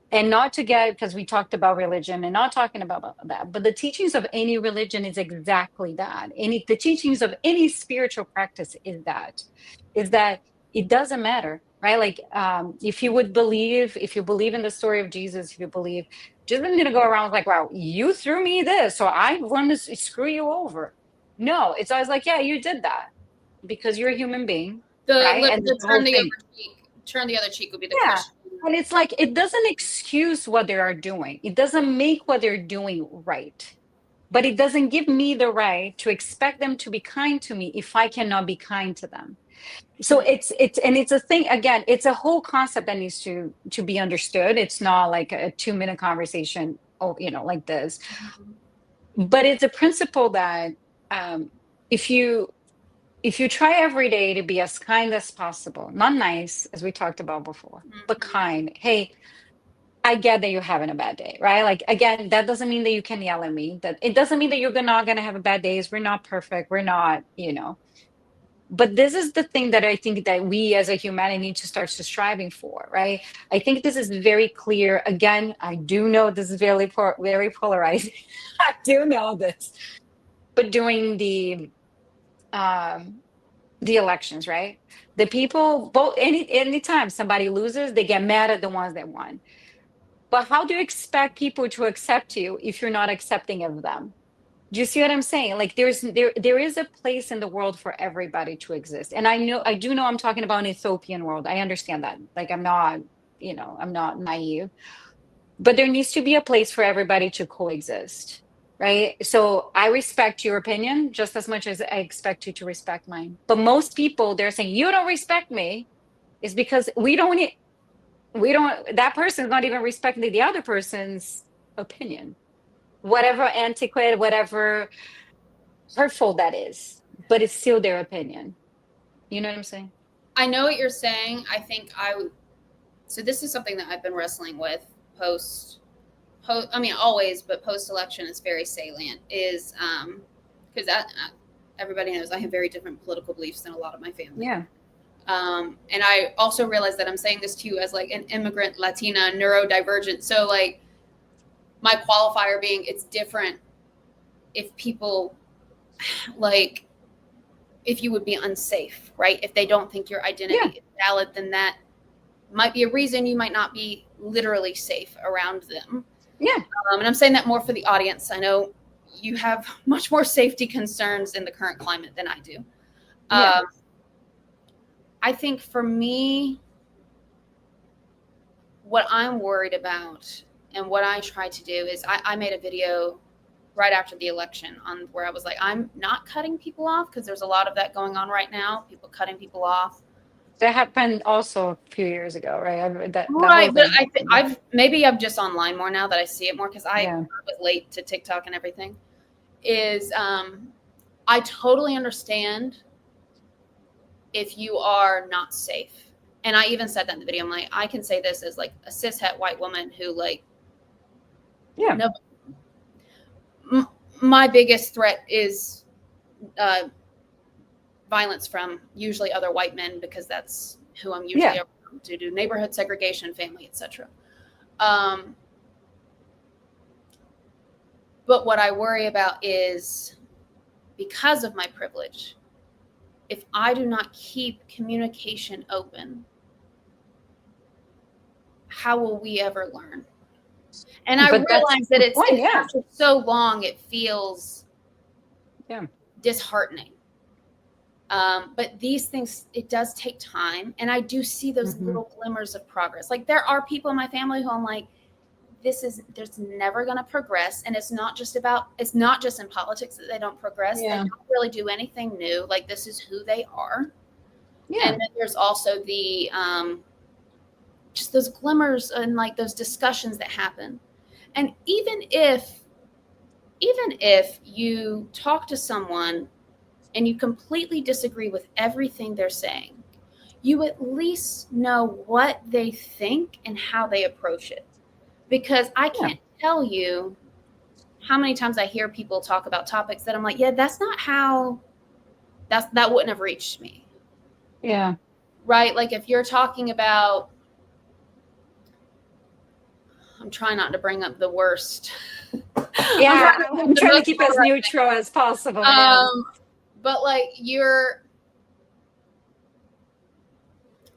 And not to get, because we talked about religion and not talking about that, but the teachings of any religion is exactly that. The teachings of any spiritual practice is that it doesn't matter, right? Like, if you believe in the story of Jesus, if you believe, just going to go around like, wow, you threw me this, so I want to screw you over. No, it's always like, yeah, you did that because you're a human being, right? And The the whole thing. turn the other cheek would be the Yeah. Christian. And it's like, it doesn't excuse what they are doing. It doesn't make what they're doing right. But it doesn't give me the right to expect them to be kind to me if I cannot be kind to them. So it's a thing, again, it's a whole concept that needs to be understood. It's not like a 2 minute conversation, oh, like this. But it's a principle that um if you if you try every day to be as kind as possible, not nice, as we talked about before, but Mm-hmm. kind. Hey, I get that you're having a bad day, right? Like, again, that doesn't mean that you can yell at me. That it doesn't mean that you're not going to have a bad days. We're not perfect. We're not. But this is the thing that I think that we as a humanity need to start to striving for, right? I think this is very clear. Again, I do know this is very polarizing. I do know this. But during um, the elections, right? The people, both anytime somebody loses, they get mad at the ones that won. But how do you expect people to accept you if you're not accepting of them? Do you see what I'm saying? Like, there is a place in the world for everybody to exist. And I do know I'm talking about an utopian world. I understand that. Like, I'm not naive. But there needs to be a place for everybody to coexist. Right. So I respect your opinion just as much as I expect you to respect mine. But most people, they're saying, you don't respect me, is because that person's not even respecting the other person's opinion, whatever antiquated, whatever hurtful that is, but it's still their opinion. You know what I'm saying? I know what you're saying. So this is something that I've been wrestling with I mean, always, but post election is very salient. Is because that everybody knows I have very different political beliefs than a lot of my family. Yeah. And I also realize that I'm saying this to you as like an immigrant Latina, neurodivergent. So like my qualifier being it's different if people like if you would be unsafe, right? If they don't think your identity Yeah. is valid, then that might be a reason you might not be literally safe around them. Yeah. And I'm saying that more for the audience. I know you have much more safety concerns in the current climate than I do. Yeah. I think for me, what I'm worried about and what I try to do is I made a video right after the election on where I was like, I'm not cutting people off because there's a lot of that going on right now, people cutting people off. That happened also a few years ago, right? That whole Right, but thing happened. I've just online more now that I see it more because I Yeah. was late to TikTok and everything. Is I totally understand if you are not safe, and I even said that in the video. I'm like, I can say this as like a cishet white woman who like Yeah. no. My biggest threat is uh, violence from usually other white men because that's who I'm usually Yeah. around to do neighborhood segregation, family, etc. Um, but what I worry about is because of my privilege, if I do not keep communication open, how will we ever learn? And I But that's realize that the point. it's Yeah. after so long, it feels Yeah. disheartening. But these things, it does take time. And I do see those Hmm. little glimmers of progress. Like there are people in my family who I'm like, there's never going to progress. And it's not just in politics that they don't progress. They Yeah. don't really do anything new. Like this is who they are. And Yeah. then there's also just those glimmers and like those discussions that happen. And even if you talk to someone and you completely disagree with everything they're saying, you at least know what they think and how they approach it. because I Yeah. can't tell you how many times I hear people talk about topics that I'm like, yeah, that's not how that wouldn't have reached me. Yeah. Right? Like if you're talking about, I'm trying not to bring up the worst. I'm Yeah. trying to think I'm of the trying to most keep as right neutral as possible. thing. Yeah. But like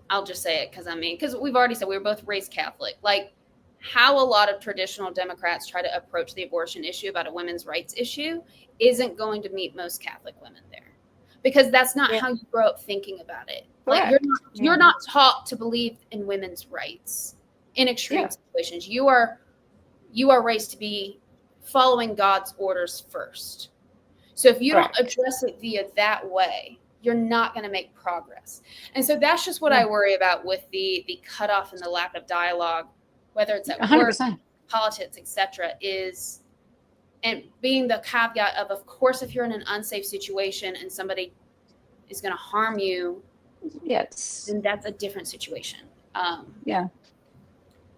I'll just say it because I mean, because we've already said we were both raised Catholic. Like how a lot of traditional Democrats try to approach the abortion issue about a women's rights issue isn't going to meet most Catholic women there, because that's not Yeah. how you grow up thinking about it. Like Correct. you're Yeah. not taught to believe in women's rights in extreme Yeah. situations. You are raised to be following God's orders first. So if you don't Correct. address it via that way, you're not going to make progress. And so that's just what Yeah. I worry about with the cutoff and the lack of dialogue, whether it's at work, 100%. politics, etc. Is, and being the caveat of course, if you're in an unsafe situation and somebody is going to harm you, Yes. then that's a different situation. Yeah.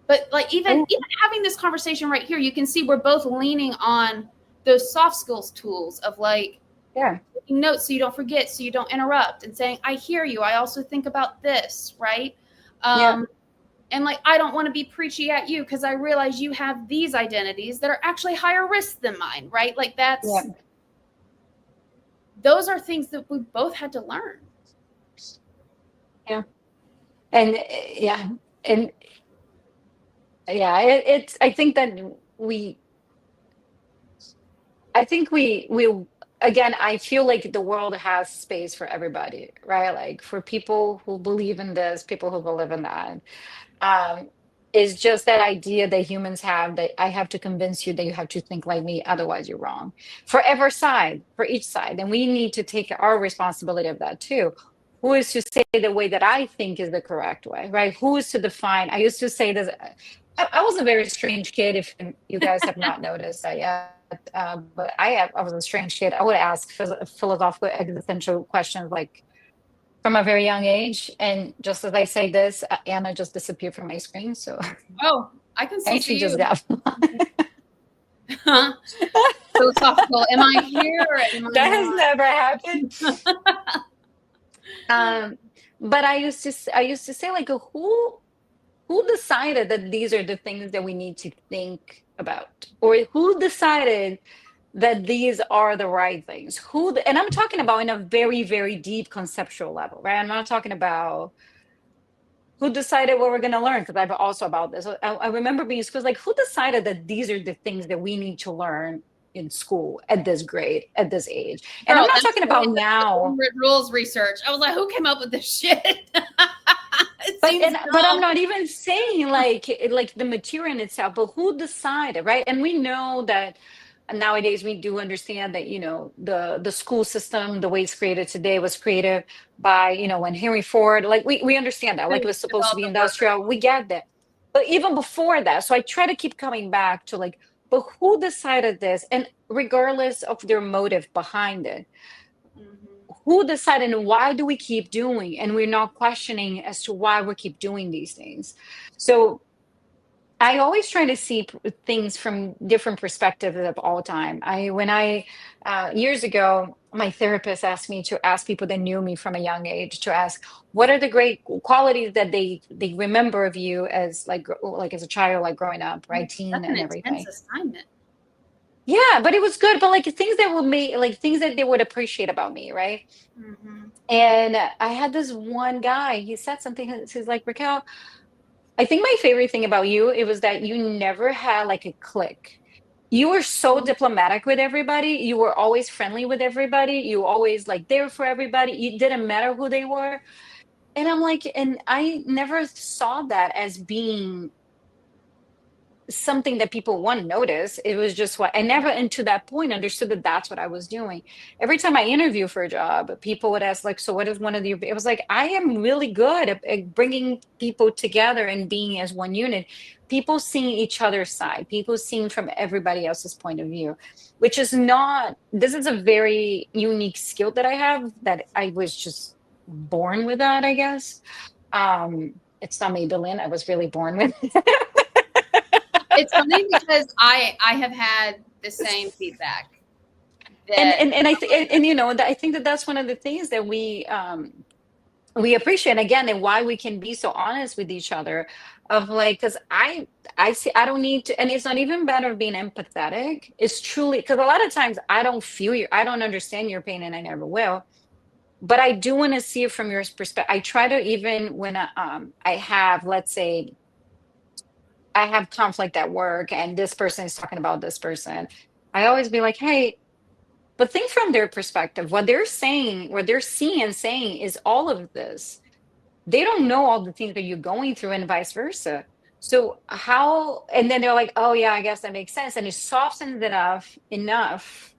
But like I, even having this conversation right here, you can see we're both leaning on those soft skills tools of like yeah. taking notes so you don't forget, so you don't interrupt, and saying, I hear you. I also think about this, right? Yeah. Um, and like, I don't want to be preachy at you because I realize you have these identities that are actually higher risk than mine, right? Like, Yeah. those are things that we both had to learn. Yeah. And yeah. And yeah, it's, I think that we, I think we, again, I feel like the world has space for everybody, right? Like for people who believe in this, people who believe in that. um, is just that idea that humans have, that I have to convince you that you have to think like me, otherwise you're wrong. For every side, for each side. And we need to take our responsibility of that too. Who is to say the way that I think is the correct way, right? Who is to define? I used to say this. I was a very strange kid, if you guys have not noticed that yet. But I was a strange kid. I would ask philosophical existential questions like from a very young age. And just as I say this, Anna just disappeared from my screen. So Oh, I can still and she see just you. got Philosophical. Am I here or am I that has not? never happened. Um, but I used to say like who decided that these are the things that we need to think about? Or who decided that these are the right things? And I'm talking about in a very, very deep conceptual level, right? I'm not talking about who decided what we're going to learn, because I've also about this. I remember being in school, like who decided that these are the things that we need to learn in school at this grade, at this age? And I'm Girl, not that's talking about the now, unwritten rules research. I was like, who came up with this shit? It seems but I'm dumb. not even saying like the material in itself, but who decided, right? And we know that nowadays we do understand that, the school system, the way it's created today, was created by, when Henry Ford, like we understand that, like it was supposed to Develop be the workers. industrial, we get that. But even before that, so I try to keep coming back to like, but who decided this? And regardless of their motive behind it, Mm-hmm. who decided, and why do we keep doing, and we're not questioning as to why we keep doing these things. So I always try to see things from different perspectives at all time. When I years ago, my therapist asked me to ask people that knew me from a young age, to ask what are the great qualities that they remember of you as like as a child, like growing up, right, teen That's an and intense everything. assignment. Yeah, but it was good. But like things that would make, like things that they would appreciate about me, right? Mm-hmm. And I had this one guy. He said something. He's like, Raquel, I think my favorite thing about you, it was that you never had like a clique. You were so diplomatic with everybody. You were always friendly with everybody. You always like there for everybody. It didn't matter who they were. And I'm like, and I never saw that as being something that people want to notice. It was just what I never, and to that point, understood that that's what I was doing. Every time I interview for a job, people would ask, like, so what is one of the, it was like, I am really good at bringing people together and being as one unit, people seeing each other's side, people seeing from everybody else's point of view, which is not, this is a very unique skill that I have, that I was just born with that, I guess. It's not Maybelline, I was really born with. It's funny because I have had the same feedback and that and and I think and you know that I think that that's one of the things that we appreciate again, and why we can be so honest with each other, of like, because I see, I don't need to, and it's not even better being empathetic. It's truly, because a lot of times I don't feel you, I don't understand your pain, and I never will, but I do want to see it from your perspective. I try to, even when I have, let's say, I have conflict at work and this person is talking about this person, I always be like, hey, but think from their perspective. What they're saying, what they're seeing and saying is all of this. They don't know all the things that you're going through, and vice versa. So how, and then they're like, oh yeah, I guess that makes sense. And it softens it up enough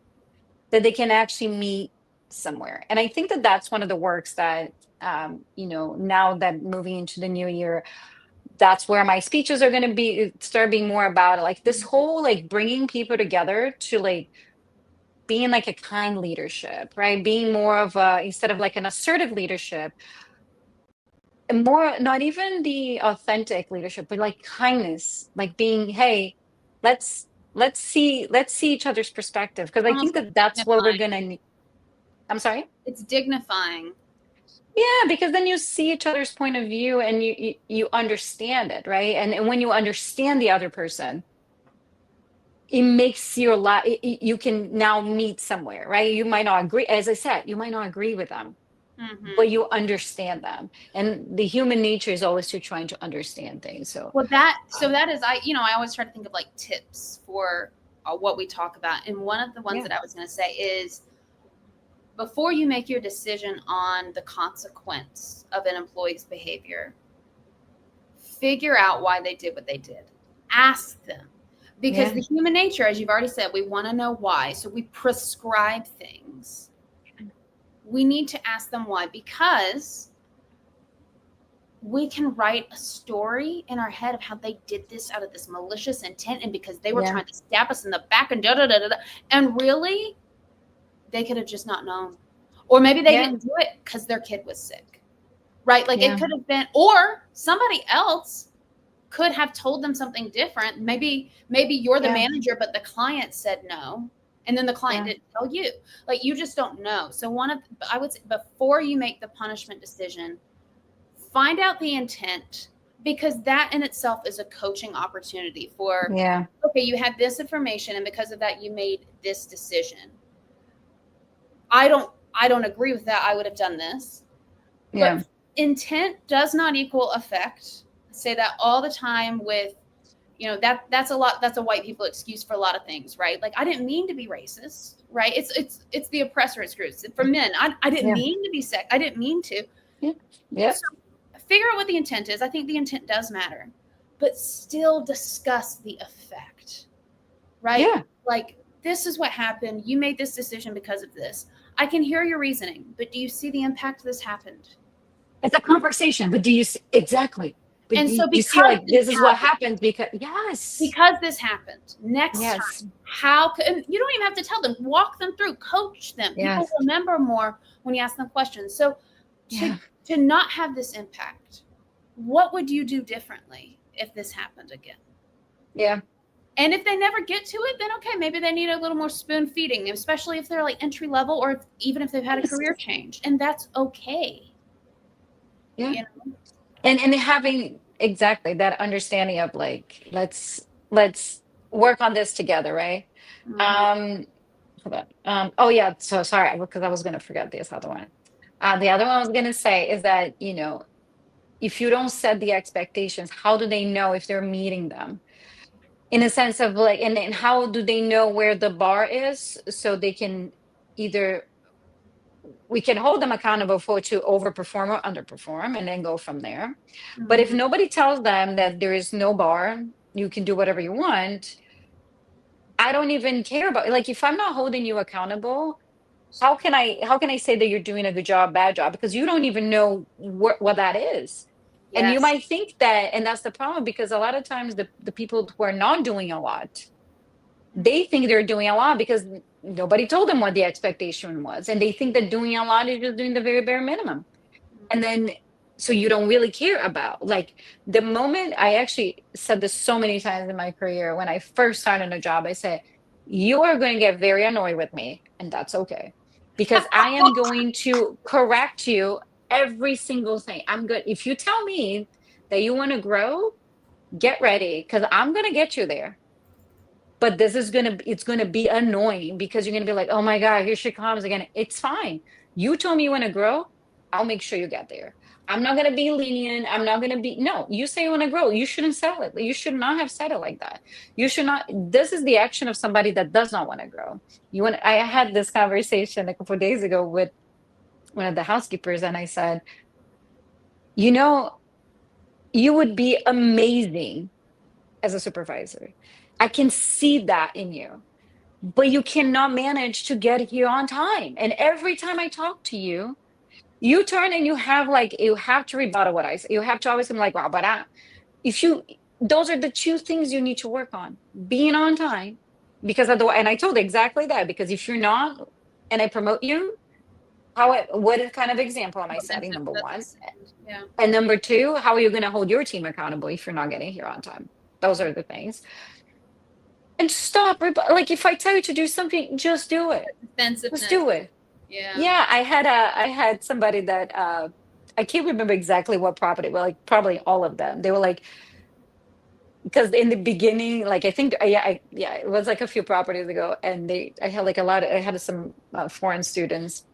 that they can actually meet somewhere. And I think that that's one of the works that, now that moving into the new year, that's where my speeches are going to be, start being more about like this whole, like bringing people together to like being like a kind leadership, right? Being more of a, instead of like an assertive leadership, and more, not even the authentic leadership, but like kindness, like being, hey, let's see each other's perspective, because I think almost like that that's what we're dignifying. gonna need. I'm sorry. It's dignifying. Yeah, because then you see each other's point of view, and you understand it, right? And when you understand the other person, it makes your life, you can now meet somewhere, right? You might not agree, as I said, you might not agree with them, Hmm. but you understand them. And the human nature is always to trying to understand things. So Well, that is, I always try to think of like tips for what we talk about, and one of the ones yeah, that I was going to say is, before you make your decision on the consequence of an employee's behavior, figure out why they did what they did. Ask them. Because yeah, the human nature, as you've already said, we want to know why. So we prescribe things. We need to ask them why, because we can write a story in our head of how they did this out of this malicious intent, and because they were yeah, trying to stab us in the back and da da da da da. And really, they could have just not known. Or maybe they yeah, didn't do it because their kid was sick, right? Like it yeah, could have been, or somebody else could have told them something different. Maybe you're the yeah, manager, but the client said no, and then the client yeah, didn't tell you. Like you just don't know. So I would say, before you make the punishment decision, find out the intent, because that in itself is a coaching opportunity for, yeah, okay, you had this information and because of that you made this decision. I don't agree with that. I would have done this. yeah, But intent does not equal effect. I say that all the time with, that's a white people excuse for a lot of things, right? Like, I didn't mean to be racist, right? It's the oppressor excuse for men. I didn't yeah, mean to be sick. I didn't mean to. yeah, yeah, So figure out what the intent is. I think the intent does matter, but still discuss the effect, right? yeah. Like, this is what happened. You made this decision because of this. I can hear your reasoning, but do you see the impact this happened? It's a conversation, but do you see, exactly? But And so you see, because like this this is what happened, happens because yes, because this happened, next yes, time, how could, and you don't even have to tell them, walk them through, coach them. People yes, remember more when you ask them questions. So to yeah, to not have this impact, what would you do differently if this happened again? yeah, And if they never get to it, then okay, maybe they need a little more spoon feeding, especially if they're like entry level, or even if they've had a yes, career change, and that's okay. yeah. You know. And having exactly that understanding of like, let's work on this together, right? Mhm. Um, hold on. Oh yeah, so sorry, because I was gonna forget this other one. The other one I was gonna say is that, if you don't set the expectations, how do they know if they're meeting them? In a sense of like, and how do they know where the bar is, so they can either, we can hold them accountable for to overperform or underperform and then go from there. But if Mhm. nobody tells them that there is no bar, you can do whatever you want, I don't even care about, like, if I'm not holding you accountable, how can I say that you're doing a good job, bad job, because you don't even know what that is. And you Yes. might think that, and that's the problem, because a lot of times the people who are not doing a lot, they think they're doing a lot because nobody told them what the expectation was, and they think that doing a lot is just doing the very bare minimum. And then So you don't really care about, like, the moment. I actually said this so many times in my career. When I first started a job, I said, you are going to get very annoyed with me, and that's okay, because I am going to correct you every single thing. I'm good. If you tell me that you want to grow, get ready, because I'm going to get you there. But this is going to, it's going to be annoying, because you're going to be like, oh my God, here she comes again. It's fine. You told me you want to grow. I'll make sure you get there. I'm not going to be lenient. I'm not going to be, no, you say you want to grow. You shouldn't sell it. You should not have said it like that. You should not. This is the action of somebody that does not want to grow. I had this conversation a couple of days ago with one of the housekeepers, and I said, you know, you would be amazing as a supervisor. I can see that in you, but you cannot manage to get here on time. And every time I talk to you, you turn and you have to rebuttal what I say. You have to always be like, wow, but if you, those are the two things you need to work on: being on time, because otherwise, and I told exactly that, because if you're not, and I promote you, what kind of example am I setting? Offensive Number one. doesn't end. Yeah. And number two, how are you going to hold your team accountable if you're not getting here on time? Those are the things. And stop. Like, if I tell you to do something, just do it. Just Defensiveness. do it. Yeah. Yeah, I had somebody that I can't remember exactly what property, but like probably all of them. They were like, because in the beginning, like, I think, yeah, it was like a few properties ago, and I had like I had some foreign students,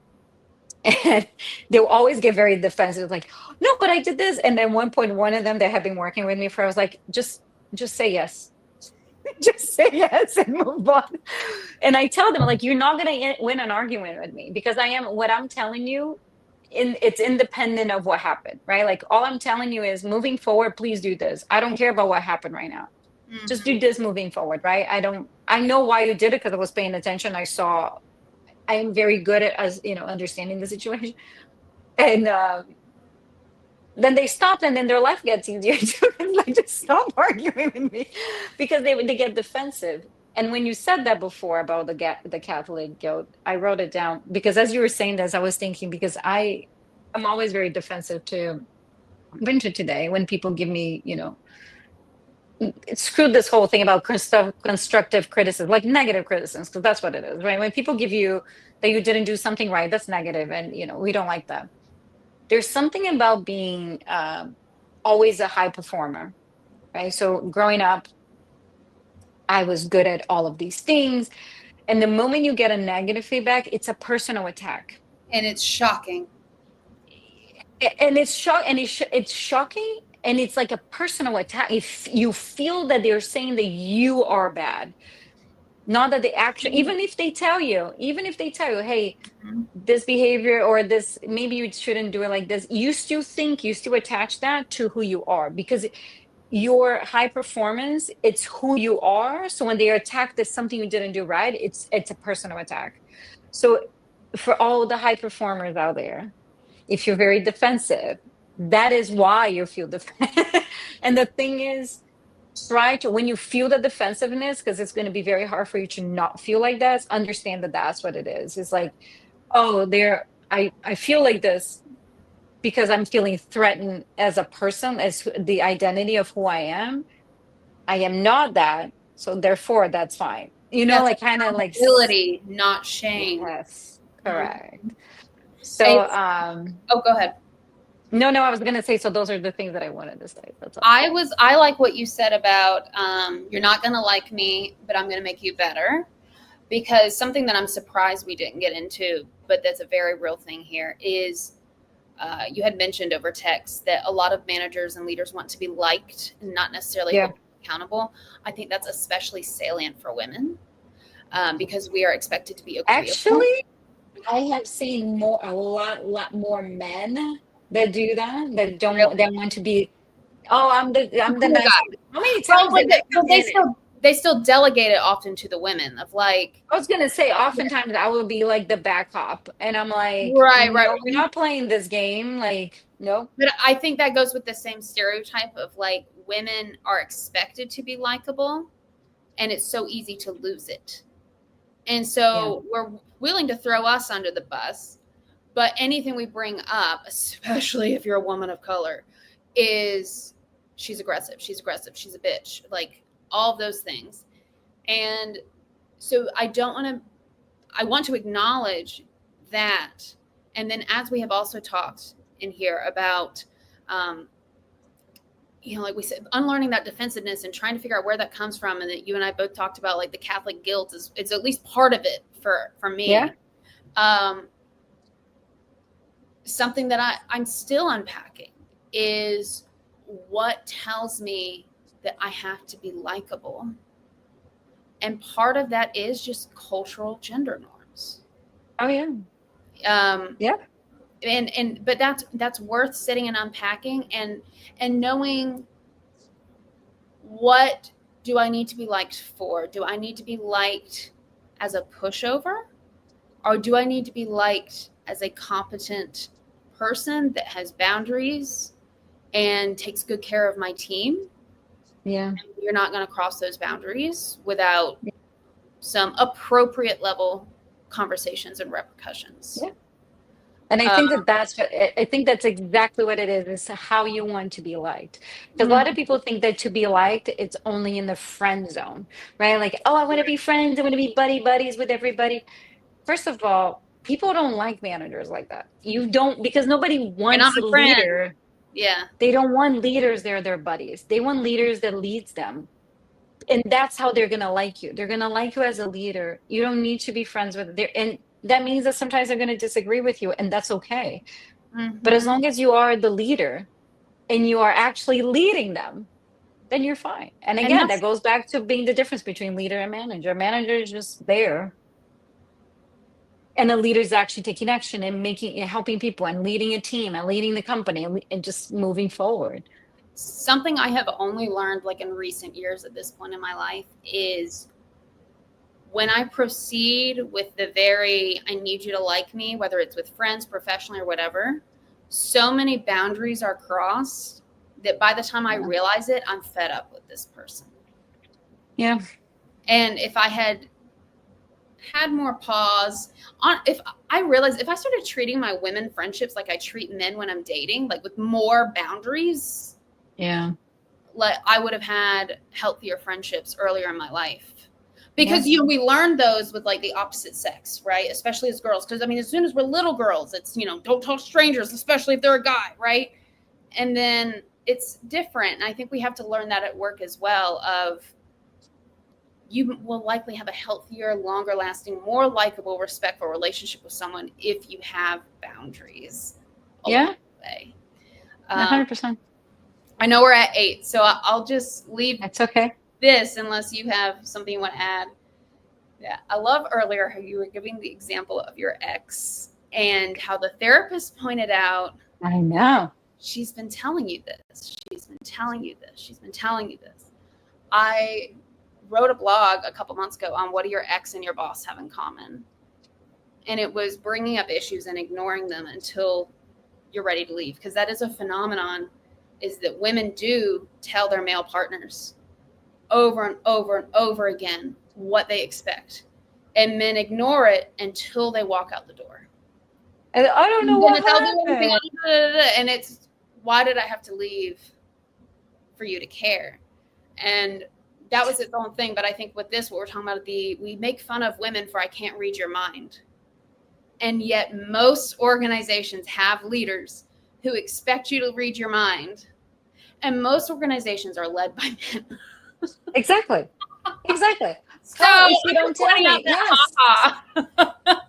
and they will always get very defensive, like, no, but I did this. And then one point, one of them that had been working with me for, I was like, just say yes. Just say yes and move on. And I tell them, like, you're not going to win an argument with me, because what I'm telling you, it's independent of what happened, right? Like, all I'm telling you is, moving forward, please do this. I don't care about what happened right now. Just do Hmm. this moving forward, right? I know why you did it, because I was paying attention. I am very good at, as understanding the situation. And then they stopped, and then their life gets easier too. Like, just stop arguing with me, because they get defensive. And when you said that before about the Catholic guilt, I wrote it down, because as you were saying this, I was thinking, because I'm always very defensive to, even to today, when people give me, screw this whole thing about constructive criticism, like negative criticism, because that's what it is, right? When people give you that you didn't do something right, that's negative, and we don't like that. There's something about being always a high performer, right? So growing up, I was good at all of these things. And the moment you get a negative feedback, it's a personal attack. And it's shocking. And it's shocking. And it's like a personal attack. If you feel that they're saying that you are bad, not that they actually, even if they tell you, hey, Mhm. this behavior, or this, maybe you shouldn't do it like this, you still attach that to who you are, because your high performance, it's who you are. So when they attack this something you didn't do right, it's a personal attack. So for all the high performers out there, if you're very defensive, that is why you feel and the thing is, try to, when you feel the defensiveness, because it's going to be very hard for you to not feel like that, understand that that's what it is. It's like, oh, I feel like this because I'm feeling threatened as a person, as the identity of who I am. I am not that. So therefore, that's fine. That's Like, kind of like, accountability, not shame. yes, Mhm. correct. So, It's, oh, go ahead. no, no, I was going to say, so those are the things that I wanted to say. That's all. I like what you said about you're not going to like me, but I'm going to make you better. Because something that I'm surprised we didn't get into, but that's a very real thing here, is you had mentioned over text that a lot of managers and leaders want to be liked and not necessarily Yeah. hold accountable. I think that's especially salient for women because we are expected to be agreeable. Actually, I have seen lot more men that do that, Really, that want to be, oh, the I'm the cool nice guy. one. How many Well, times did I but come in? they still delegate it often to the women of like, I was gonna say, oftentimes I will be like the back cop, and I'm like, right. no, we're not playing this game. Like, nope. But I think that goes with the same stereotype of like women are expected to be likable, and it's so easy to lose it. And Yeah, so we're willing to throw us under the bus, But anything we bring up, especially if you're a woman of color, is she's aggressive, she's aggressive, she's a bitch, like all of those things. And so I don't want to, I want to acknowledge that. And then, as we have also talked in here about, um, like we said, unlearning that defensiveness and trying to figure out where that comes from, and that you and I both talked about, like the Catholic guilt is, it's at least part of it for Yeah. me. Um, Something that I'm still unpacking is what tells me that I have to be likable. And part of that is just cultural gender norms. Oh yeah. Um, Yeah. and but that's worth sitting and unpacking, and knowing, what do I need to be liked for? Do I need to be liked as a pushover, or do I need to be liked as a competent person that has boundaries and takes good care of my team? Yeah. You're not going to cross those boundaries without some appropriate level conversations and repercussions. Yeah. And I Uh, think that that's what I think that's exactly what it is how you want to be liked. Because a lot of mhm. people think that to be liked, it's only in the friend zone, right? Like, oh, I want to be friends, I want to be buddies with everybody. First of all, people don't like managers like that. You don't, because nobody You're not wants a my friend. leader. Yeah. They don't want leaders, they're their buddies. They want leaders that leads them. And that's how they're gonna like you. They're gonna like you as a leader. You don't need to be friends with them. And that means that sometimes they're gonna disagree with you, and that's okay. But as Mm-hmm. long as you are the leader and you are actually leading them, then you're fine. And And again, that that's goes back to being the difference between leader and manager. Manager is just there, and a leader is actually taking action and making and helping people and leading a team and leading the company and just moving forward. something I have only learned like in recent years at this point in my life is when I proceed with the very, I need you to like me, whether it's with friends, professionally, or whatever, so many boundaries are crossed that by the time I Yeah. realize it, I'm fed up with this person. Yeah. And if I had more pause on, if I realized, if I started treating my women friendships like I treat men when I'm dating, like with more boundaries, Yeah. like I would have had healthier friendships earlier in my life. Yeah. Because we learn those with like the opposite sex, right? Especially as girls. Because I mean, as soon as we're little girls, it's don't talk to strangers, especially if they're a guy, right? And then it's different. And I think we have to learn that at work as well. Of you will likely have a healthier, longer lasting, more likable, respectful relationship with someone if you have boundaries along Yeah. the way. 100%. I know we're at 8, so I'll just leave That's okay. this unless you have something you want to add. Yeah, I love earlier how you were giving the example of your ex and how the therapist pointed out, I know. she's been telling you this, she's been telling you this, she's been telling you this. I wrote a blog a couple months ago on what do your ex and your boss have in common. And it was bringing up issues and ignoring them until you're ready to leave. Because that is a phenomenon, is that women do tell their male partners over and over and over again what they expect. And men ignore it until they walk out the door. I don't know And then what it's, I'll do anything. happened. And it's, why did I have to leave for you to care? And that was its own thing. But I think with this, what we're talking about, we make fun of women for I can't read your mind. And yet most organizations have leaders who expect you to read your mind. And most organizations are led by men. Exactly. Exactly. So How if you I'm don't just tell pointing out me? that, Yes. haha.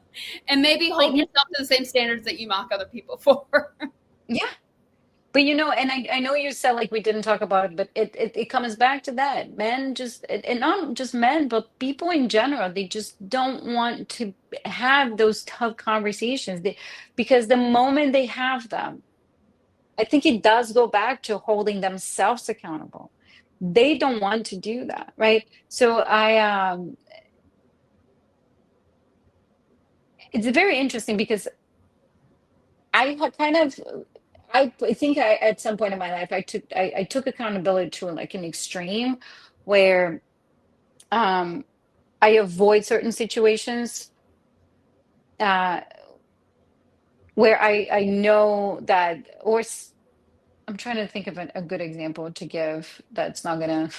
And maybe hold Like, yourself to the same standards that you mock other people for. yeah. But and I know you said like we didn't talk about it, but it comes back to that. Men just and not just men, but people in general, they just don't want to have those tough conversations. Because the moment they have them, I think it does go back to holding themselves accountable. They don't want to do that, right? So it's very interesting because I had kind of I think at some point in my life I took accountability to like an extreme where um I avoid certain situations uh where I know that, I'm trying to think of a good example to give that's not gonna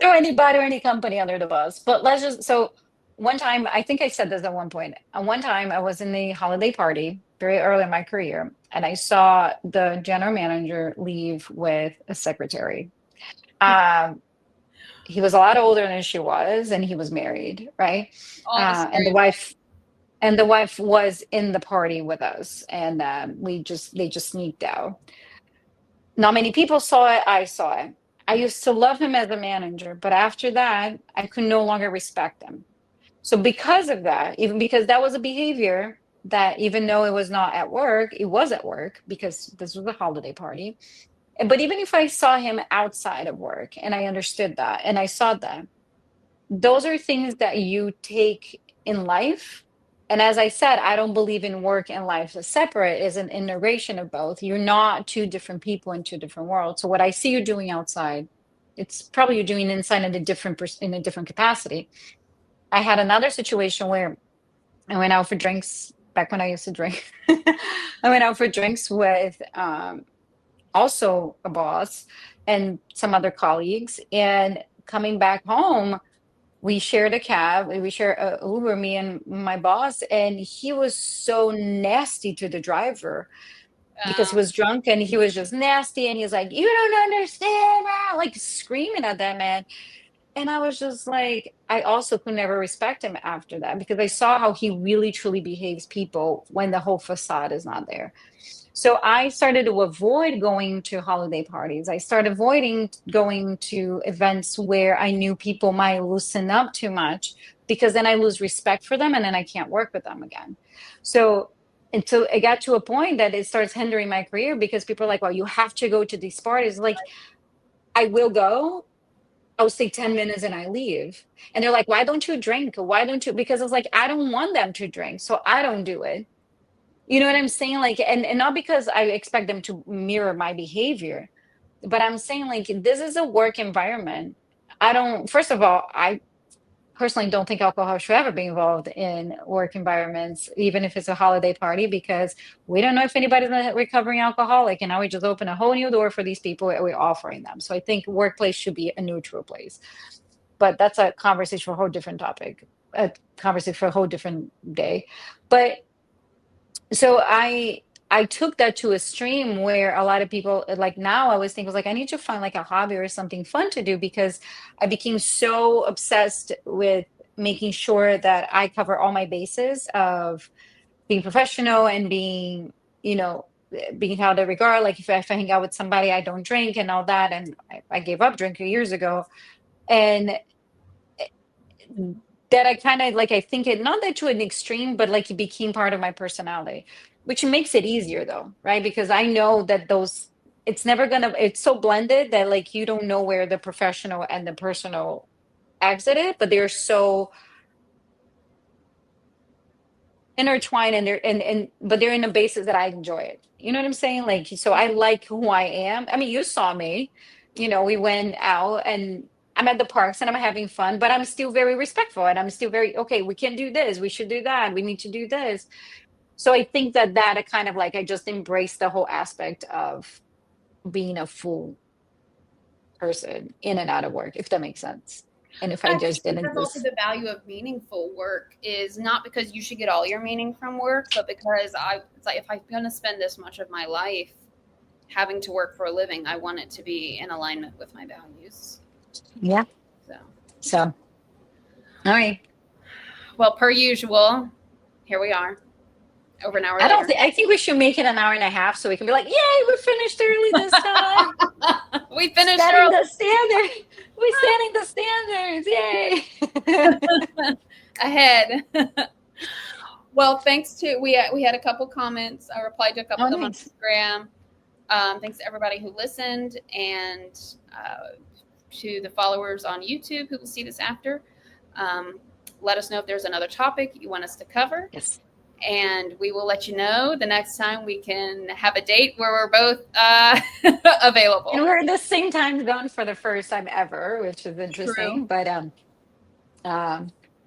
throw anybody or any company under the bus. But let's just, so one time, I think I said this at one point. One time I was in the holiday party very early in my career, and I saw the general manager leave with a secretary. Um, he was a lot older than she was, and he was married, right? Oh, this is And very the wife was in the party with us, and they just sneaked out. Not many people saw it. I saw it. I used to love him as a manager, but after that, I could no longer respect him. So because of that, even because that was a behavior that even though it was not at work, it was at work because this was a holiday party. But even if I saw him outside of work and I understood that and I saw that, those are things that you take in life. And as I said, I don't believe in work and life as separate, is an integration of both. You're not two different people in two different worlds. So what I see you doing outside, it's probably you're doing inside in a in a different capacity. I had another situation where I went out for drinks back when I used to drink. I went out for drinks with also a boss and some other colleagues. And coming back home, we shared a cab, we shared a Uber, me and my boss, and he was so nasty to the driver because he um, was drunk and he was just nasty and he's like, "You don't understand," like screaming at that man. And I was just like, I also could never respect him after that because I saw how he really truly behaves people when the whole facade is not there. So I started to avoid going to holiday parties. I started avoiding going to events where I knew people might loosen up too much because then I lose respect for them and then I can't work with them again. So until it got to a point that it starts hindering my career because people are like, well, you have to go to these parties. Like, I will go. I'll stay 10 minutes and I leave. And they're like, why don't you drink? Why don't you? Because it's like, I don't want them to drink. So I don't do it. You know what I'm saying? Like, and not because I expect them to mirror my behavior, but I'm saying like this is a work environment. I don't, first of all, I personally don't think alcohol should ever be involved in work environments, even if it's a holiday party, because we don't know if anybody's a recovering alcoholic. And now we just open a whole new door for these people that we're offering them. So I think workplace should be a neutral place. But that's a conversation for a whole different topic, a conversation for a whole different day. But so I took that to a stream where a lot of people like now I was thinking was like I need to find like a hobby or something fun to do because I became so obsessed with making sure that I cover all my bases of being professional and being, you know, being held in regard. Like if I hang out with somebody, I don't drink and all that. And I gave up drinking years ago. And that I kind of like I think it not that to an extreme, but like it became part of my personality, which makes it easier though, right? Because I know that those it's never gonna it's so blended that like you don't know where the professional and the personal exited, but they're so intertwined and and but they're in a basis that I enjoy it. You know what I'm saying? Like so I like who I am. I mean, you saw me, you know, we went out and I'm at the parks and I'm having fun, but I'm still very respectful and I'm still very okay, we can do this, we should do that, we need to do this. So I think that I kind of like I just embrace the whole aspect of being a full person in and out of work, if that makes sense. And if I I just think didn't that's also just the value of meaningful work is not because you should get all your meaning from work, but because it's like if I'm going to spend this much of my life having to work for a living, I want it to be in alignment with my values. yeah. So, So all right. well, per usual, here we are, over an hour I don't later. think I think we should make it an hour and a half so we can be like, yay, we finished early this time. We finished Setting early. the standard. We're setting the standards. Yay. Ahead. Well, thanks to we had a couple comments. I replied to a couple Oh, of them on nice. Instagram. Thanks to everybody who listened and to the followers on YouTube who will see this after. Um, let us know if there's another topic you want us to cover, Yes. and we will let you know the next time we can have a date where we're both And available. we're in the same time zone for the first time ever, which is True. interesting. But um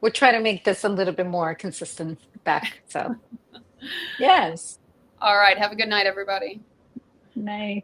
we'll try to make this a little bit more consistent back. So Yes. All right. Have a good night, everybody. Nice.